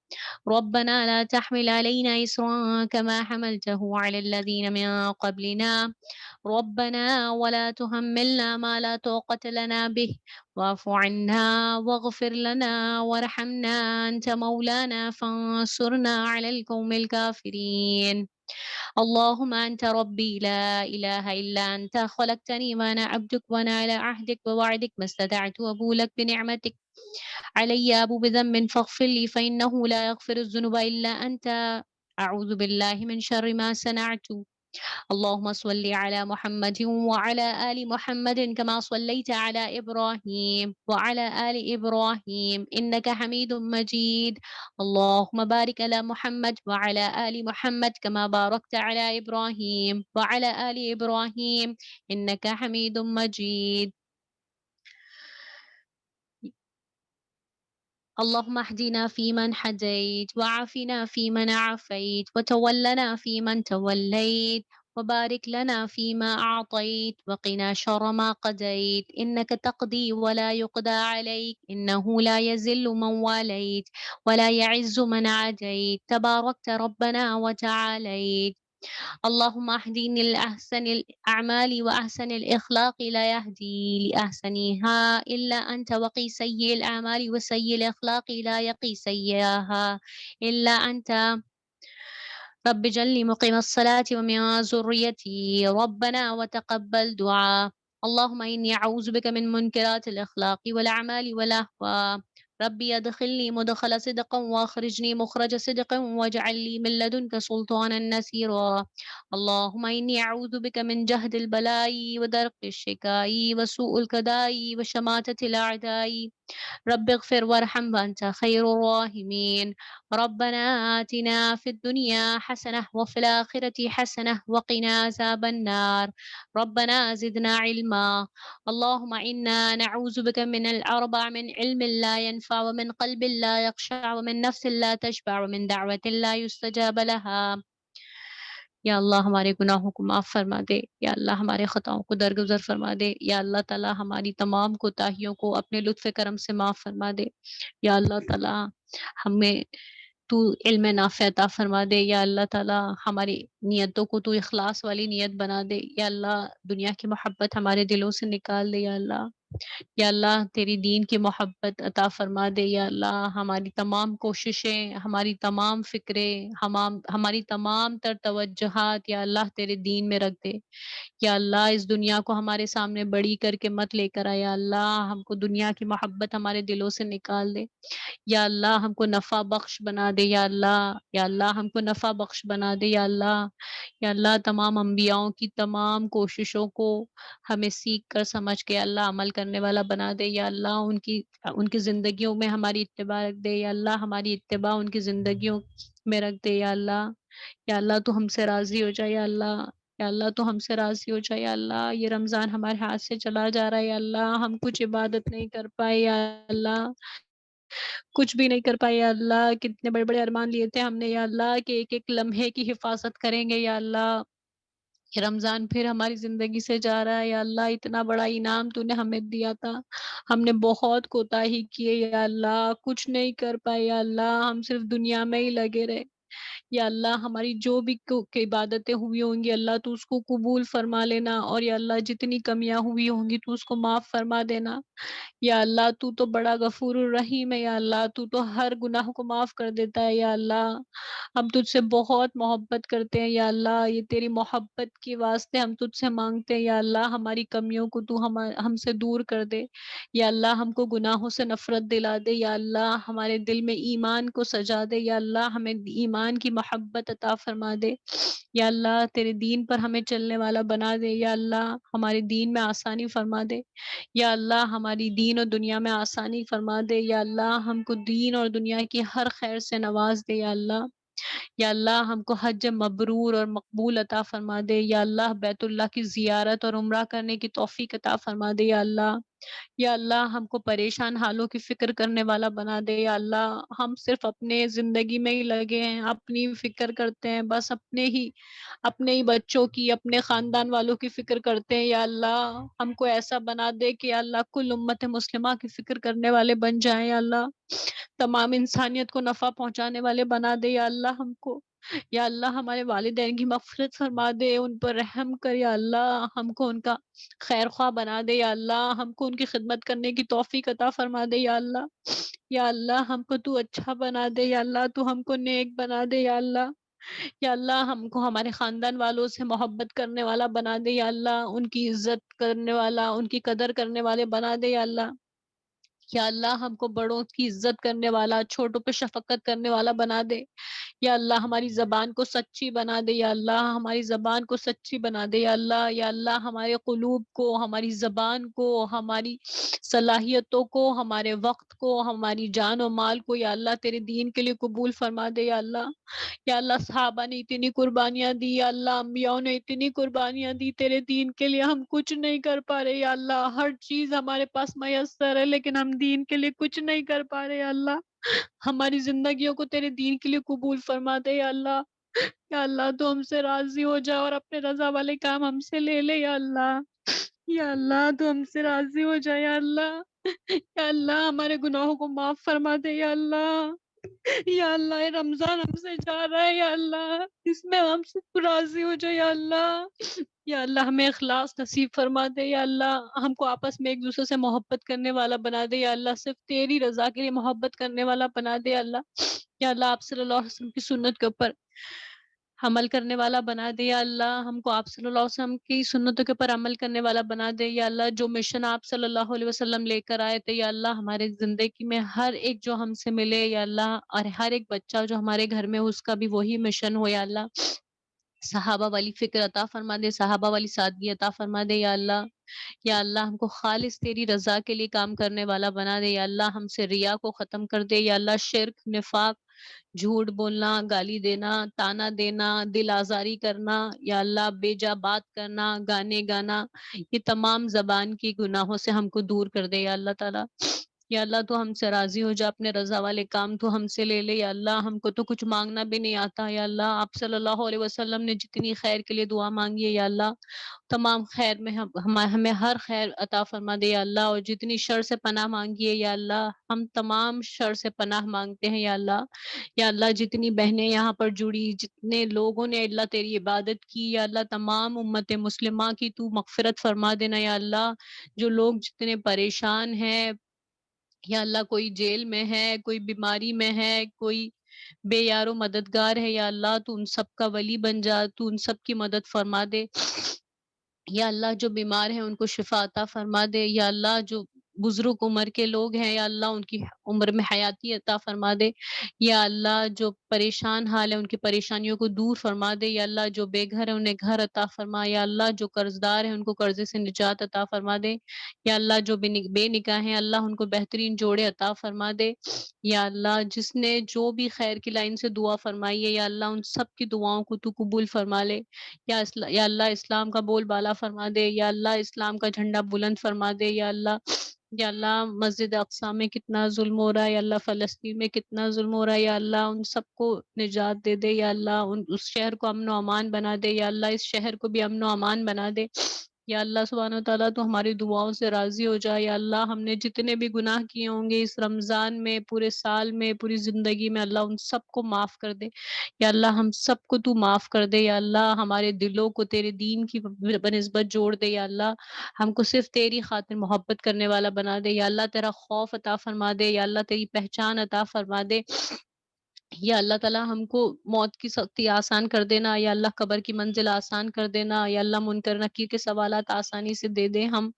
ربنا لا تحمل علينا إصرا كما حملته على الذين من قبلنا. ربنا ولا تحملنا ما لا طاقة لنا به، واعف عنا واغفر لنا وارحمنا أنت مولانا فانصرنا على القوم الكافرين. اللهم أنت ربي لا إله إلا أنت، خلقتني وأنا عبدك، وأنا على عهدك ووعدك ما استطعت، وأبو لك بنعمتك علي، أبو بذنب فاغفر لي فإنه لا يغفر الذنوب إلا أنت. أعوذ بالله من شر ما صنعت، اللهم صل على محمد وعلى آل محمد كما صليت على إبراهيم وعلى آل إبراهيم إنك حميد مجيد. اللهم بارك على محمد وعلى آل محمد كما باركت على إبراهيم وعلى آل إبراهيم إنك حميد مجيد. اللهم اهدنا فيمن هديت وعافنا فيمن عافيت وتولنا فيمن توليت وبارك لنا فيما أعطيت وقنا شر ما قضيت إنك تقضي ولا يقضى عليك إنه لا يذل من واليت ولا يعز من عاديت تباركت ربنا وتعاليت. اللهم اهدني لأحسن الأعمال وأحسن الإخلاق لا يهدي لأحسنها إلا أنت وقي سيء الأعمال وسيء الأخلاق لا يقي سيئها إلا أنت. رب اجعلني مقيم الصلاة ومن ذريتي ربنا وتقبل دعاء. اللهم إني أعوذ بك من منكرات الأخلاق والأعمال والأهواء. ربي أدخلني مدخل صدق وأخرجني مخرج صدق واجعل لي من لدنك سلطانا نصيرا. اللهم إني أعوذ بك من جهد البلاء ودرك الشكاء وسوء الكداء وشماتة الأعداء. رب اغفر وارحم وأنت خير الراحمين. ربنا آتنا في الدنيا حسنة وفي الآخرة حسنة وقنا عذاب النار. ربنا زدنا علما. اللهم إنا نعوذ بك من الأربع: من علم لا ينفع ومن قلب لا يخشع ومن نفس لا تشبع ومن دعوة لا يستجاب لها. یا اللہ ہمارے گناہوں کو معاف فرما دے، یا اللہ ہمارے خطاؤں کو درگزر فرما دے، یا اللہ تعالیٰ ہماری تمام کوتاہیوں کو اپنے لطف کرم سے معاف فرما دے، یا اللہ تعالیٰ ہمیں تو علم نافع عطا فرما دے، یا اللہ تعالیٰ ہماری نیتوں کو تو اخلاص والی نیت بنا دے، یا اللہ دنیا کی محبت ہمارے دلوں سے نکال دے، یا اللہ، یا اللہ تیری دین کی محبت عطا فرما دے، یا اللہ ہماری تمام کوششیں، ہماری تمام فکریں، ہماری تمام تر توجہات یا اللہ تیرے دین میں رکھ دے، یا اللہ اس دنیا کو ہمارے سامنے بڑی کر کے مت لے کر آیا، اللہ ہم کو دنیا کی محبت ہمارے دلوں سے نکال دے، یا اللہ ہم کو نفع بخش بنا دے، یا اللہ، یا اللہ ہم کو نفع بخش بنا دے، یا اللہ، یا اللہ تمام انبیاؤں کی تمام کوششوں کو ہمیں سیکھ کر سمجھ کے اللہ عمل کرنے والا بنا دے، یا اللہ ان کی زندگیوں میں ہماری اتباع رکھ دے، یا اللہ ہماری اتباع ان کی زندگیوں میں رکھ دے، یا اللہ، یا اللہ تو ہم سے راضی ہو جائے، یا اللہ، یا اللہ تو ہم سے راضی ہو جائے، یا اللہ یہ رمضان ہمارے ہاتھ سے چلا جا رہا ہے، یا اللہ ہم کچھ عبادت نہیں کر پائے، یا اللہ کچھ بھی نہیں کر پائے، یا اللہ کتنے بڑے بڑے ارمان لیے تھے ہم نے، یا اللہ کہ ایک ایک لمحے کی حفاظت کریں گے، یا اللہ یہ رمضان پھر ہماری زندگی سے جا رہا ہے، یا اللہ اتنا بڑا انعام تو نے ہمیں دیا تھا، ہم نے بہت کوتاہی کیے، یا اللہ کچھ نہیں کر پائے، یا اللہ ہم صرف دنیا میں ہی لگے رہے، یا اللہ ہماری جو بھی عبادتیں ہوئی ہوں گی اللہ تو اس کو قبول فرما لینا، اور یا اللہ جتنی کمیاں ہوئی ہوں گی تو اس کو معاف فرما دینا، یا اللہ تو بڑا غفور الرحیم ہے، یا اللہ تو ہر گناہ کو معاف کر دیتا ہے، یا اللہ ہم تجھ سے بہت محبت کرتے ہیں، یا اللہ یہ تیری محبت کی واسطے ہم تجھ سے مانگتے ہیں، یا اللہ ہماری کمیوں کو تو ہم سے دور کر دے، یا اللہ ہم کو گناہوں سے نفرت دلا دے، یا اللہ ہمارے دل میں ایمان کو سجا دے، یا اللہ ہمیں ایمان کی محبت عطا فرما دے، یا اللہ تیرے دین پر ہمیں چلنے والا بنا دے، یا اللہ ہمارے دین میں آسانی فرما دے، یا اللہ ہماری دین اور دنیا میں آسانی فرما دے، یا اللہ ہم کو دین اور دنیا کی ہر خیر سے نواز دے، یا اللہ، یا اللہ ہم کو حج مبرور اور مقبول عطا فرما دے، یا اللہ بیت اللہ کی زیارت اور عمرہ کرنے کی توفیق عطا فرما دے، یا اللہ، یا اللہ ہم کو پریشان حالوں کی فکر کرنے والا بنا دے، یا اللہ ہم صرف اپنے زندگی میں ہی لگے ہیں، اپنی فکر کرتے ہیں، بس اپنے ہی بچوں کی، اپنے خاندان والوں کی فکر کرتے ہیں، یا اللہ ہم کو ایسا بنا دے کہ یا اللہ کل امت مسلمہ کی فکر کرنے والے بن جائیں، یا اللہ تمام انسانیت کو نفع پہنچانے والے بنا دے، یا اللہ ہم کو، یا اللہ ہمارے والدین کی مغفرت فرما دے، ان پر رحم کر، یا اللہ ہم کو ان کا خیر خواہ بنا دے، یا اللہ ہم کو ان کی خدمت کرنے کی توفیق عطا فرما دے، یا اللہ، یا اللہ ہم کو تو اچھا بنا دے، یا اللہ تو ہم کو نیک بنا دے، یا اللہ، یا اللہ ہم کو ہمارے خاندان والوں سے محبت کرنے والا بنا دے، یا اللہ ان کی عزت کرنے والا، ان کی قدر کرنے والے بنا دے، یا اللہ، یا اللہ ہم کو بڑوں کی عزت کرنے والا، چھوٹوں پہ شفقت کرنے والا بنا دے، یا اللہ ہماری زبان کو سچی بنا دے، یا اللہ ہماری زبان کو سچی بنا دے، یا اللہ ہمارے قلوب کو، ہماری زبان کو، ہماری صلاحیتوں کو، ہمارے وقت کو، ہماری جان و مال کو یا اللہ تیرے دین کے لیے قبول فرما دے یا اللہ۔ یا اللہ صحابہ نے اتنی قربانیاں دی، یا اللہ انبیاء نے اتنی قربانیاں دی تیرے دین کے لیے، ہم کچھ نہیں کر پا رہے یا اللہ، ہر چیز ہمارے پاس میسر ہے لیکن ہم دین کے لیے کچھ نہیں کر پا رہے یا اللہ۔ ہماری زندگیوں کو تیرے دین کے لیے قبول فرما دے یا اللہ۔ یا اللہ تو ہم سے راضی ہو جا اور اپنے رضا والے کام ہم سے لے لے یا اللہ۔ یا اللہ تو ہم سے راضی ہو جائے یا اللہ۔ یا اللہ ہمارے گناہوں کو معاف فرما دے یا اللہ۔ یا اللہ یہ رمضان ہم سے جا رہا ہے یا اللہ، اس میں ہم سے تو راضی ہو جائے یا اللہ۔ یا اللہ ہمیں اخلاص نصیب فرما دے یا اللہ، ہم کو آپس میں ایک دوسرے سے محبت کرنے والا بنا دے یا اللہ، صرف تیری رضا کے لیے محبت کرنے والا بنا دے یا اللہ۔ یا اللہ آپ صلی اللہ علیہ وسلم کی سنت کے اوپر عمل کرنے والا بنا دے یا اللہ، ہم کو آپ صلی اللہ علیہ وسلم کی سنتوں کے اوپر عمل کرنے والا بنا دے یا اللہ، جو مشن آپ صلی اللہ علیہ وسلم لے کر آئے تھے یا اللہ، ہمارے زندگی میں ہر ایک جو ہم سے ملے یا اللہ، اور ہر ایک بچہ جو ہمارے گھر میں اس کا بھی وہی مشن ہو یا اللہ۔ صحابہ والی فکر عطا فرما دے، صحابہ والی سادگی عطا فرما دے یا اللہ۔ یا اللہ ہم کو خالص تیری رضا کے لیے کام کرنے والا بنا دے یا اللہ، ہم سے ریا کو ختم کر دے یا اللہ، شرک، نفاق، جھوٹ بولنا، گالی دینا، تانا دینا، دل آزاری کرنا یا اللہ، بے جا بات کرنا، گانے گانا، یہ تمام زبان کی گناہوں سے ہم کو دور کر دے یا اللہ تعالیٰ۔ یا اللہ تو ہم سے راضی ہو جا، اپنے رضا والے کام تو ہم سے لے لے یا اللہ، ہم کو تو کچھ مانگنا بھی نہیں آتا یا اللہ، آپ صلی اللہ علیہ وسلم نے جتنی خیر کے لیے دعا مانگی ہے یا اللہ، تمام خیر میں ہمیں ہر خیر عطا فرما دے یا اللہ، اور جتنی شر سے پناہ مانگی ہے یا اللہ، ہم تمام شر سے پناہ مانگتے ہیں یا اللہ۔ یا اللہ جتنی بہنیں یہاں پر جڑی، جتنے لوگوں نے اللہ تیری عبادت کی یا اللہ، تمام امت مسلمہ کی تو مغفرت فرما دینا یا اللہ۔ جو لوگ جتنے پریشان ہیں یا اللہ، کوئی جیل میں ہے، کوئی بیماری میں ہے، کوئی بے یار و مددگار ہے یا اللہ، تو ان سب کا ولی بن جا، تو ان سب کی مدد فرما دے یا اللہ۔ جو بیمار ہیں ان کو شفا عطا فرما دے یا اللہ، جو بزرگ عمر کے لوگ ہیں یا اللہ، ان کی عمر میں حیاتی عطا فرما دے یا اللہ۔ جو پریشان حال ہے ان کی پریشانیوں کو دور فرما دے یا اللہ، جو بے گھر ہے انہیں گھر عطا فرما یا اللہ، جو قرض دار ہیں ان کو قرضے سے نجات عطا فرما دے یا اللہ، جو بے نکاح ہیں اللہ، ان کو بہترین جوڑے عطا فرما دے یا اللہ۔ جس نے جو بھی خیر کی لائن سے دعا فرمائی ہے یا اللہ، ان سب کی دعاؤں کو تو قبول فرما لے یا اللہ، اسلام کا بول بالا فرما دے یا اللہ، اسلام کا جھنڈا بلند فرما دے یا اللہ۔ یا اللہ مسجد اقصی میں کتنا ظلم ہو رہا ہے یا اللہ، فلسطین میں کتنا ظلم ہو رہا ہے یا اللہ، ان سب کو نجات دے دے یا اللہ، اس شہر کو امن و امان بنا دے یا اللہ، اس شہر کو بھی امن و امان بنا دے یا اللہ۔ سبحانہ و تعالیٰ تو ہماری دعاؤں سے راضی ہو جائے یا اللہ، ہم نے جتنے بھی گناہ کیے ہوں گے اس رمضان میں، پورے سال میں، پوری زندگی میں، اللہ ان سب کو معاف کر دے یا اللہ، ہم سب کو تو معاف کر دے یا اللہ، ہمارے دلوں کو تیرے دین کی بنسبت جوڑ دے یا اللہ، ہم کو صرف تیری خاطر محبت کرنے والا بنا دے یا اللہ، تیرا خوف عطا فرما دے یا اللہ، تیری پہچان عطا فرما دے یا اللہ تعالیٰ، ہم کو موت کی سختی آسان کر دینا یا اللہ، قبر کی منزل آسان کر دینا یا اللہ، منکر نکیر کے سوالات آسانی سے دے دے ہم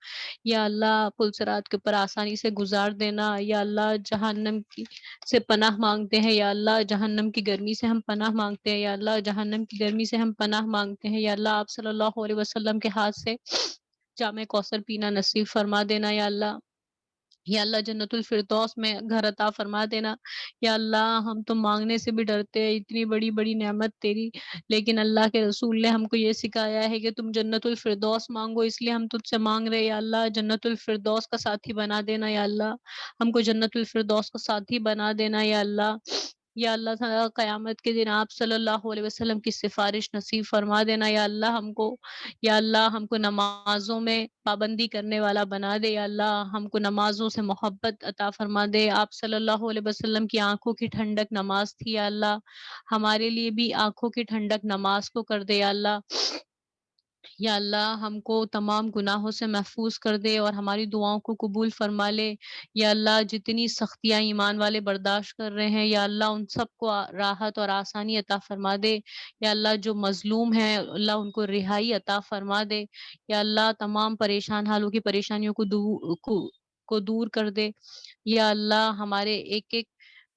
یا اللہ، پل صراط کے اوپر آسانی سے گزار دینا یا اللہ، جہنم کی سے پناہ مانگتے ہیں یا اللہ، جہنم کی گرمی سے ہم پناہ مانگتے ہیں یا اللہ، جہنم کی گرمی سے ہم پناہ مانگتے ہیں یا اللہ، آپ صلی اللہ علیہ وسلم کے ہاتھ سے جام کوثر پینا نصیب فرما دینا یا اللہ۔ یا اللہ جنت الفردوس میں گھر عطا فرما دینا یا اللہ، ہم تو مانگنے سے بھی ڈرتے ہیں، اتنی بڑی بڑی نعمت تیری، لیکن اللہ کے رسول نے ہم کو یہ سکھایا ہے کہ تم جنت الفردوس مانگو، اس لیے ہم تجھ سے مانگ رہے یا اللہ، جنت الفردوس کا ساتھی بنا دینا یا اللہ، ہم کو جنت الفردوس کا ساتھی بنا دینا یا اللہ۔ یا اللہ تعالیٰ قیامت کے دن آپ صلی اللہ علیہ وسلم کی سفارش نصیب فرما دینا یا اللہ ہم کو، یا اللہ ہم کو نمازوں میں پابندی کرنے والا بنا دے یا اللہ، ہم کو نمازوں سے محبت عطا فرما دے۔ آپ صلی اللہ علیہ وسلم کی آنکھوں کی ٹھنڈک نماز تھی یا اللہ، ہمارے لیے بھی آنکھوں کی ٹھنڈک نماز کو کر دے یا اللہ۔ یا اللہ ہم کو تمام گناہوں سے محفوظ کر دے اور ہماری دعاؤں کو قبول فرما لے یا اللہ، جتنی سختیاں ایمان والے برداشت کر رہے ہیں یا اللہ، ان سب کو راحت اور آسانی عطا فرما دے یا اللہ، جو مظلوم ہیں اللہ ان کو رہائی عطا فرما دے یا اللہ، تمام پریشان حالوں کی پریشانیوں کو دور کر دے یا اللہ، ہمارے ایک ایک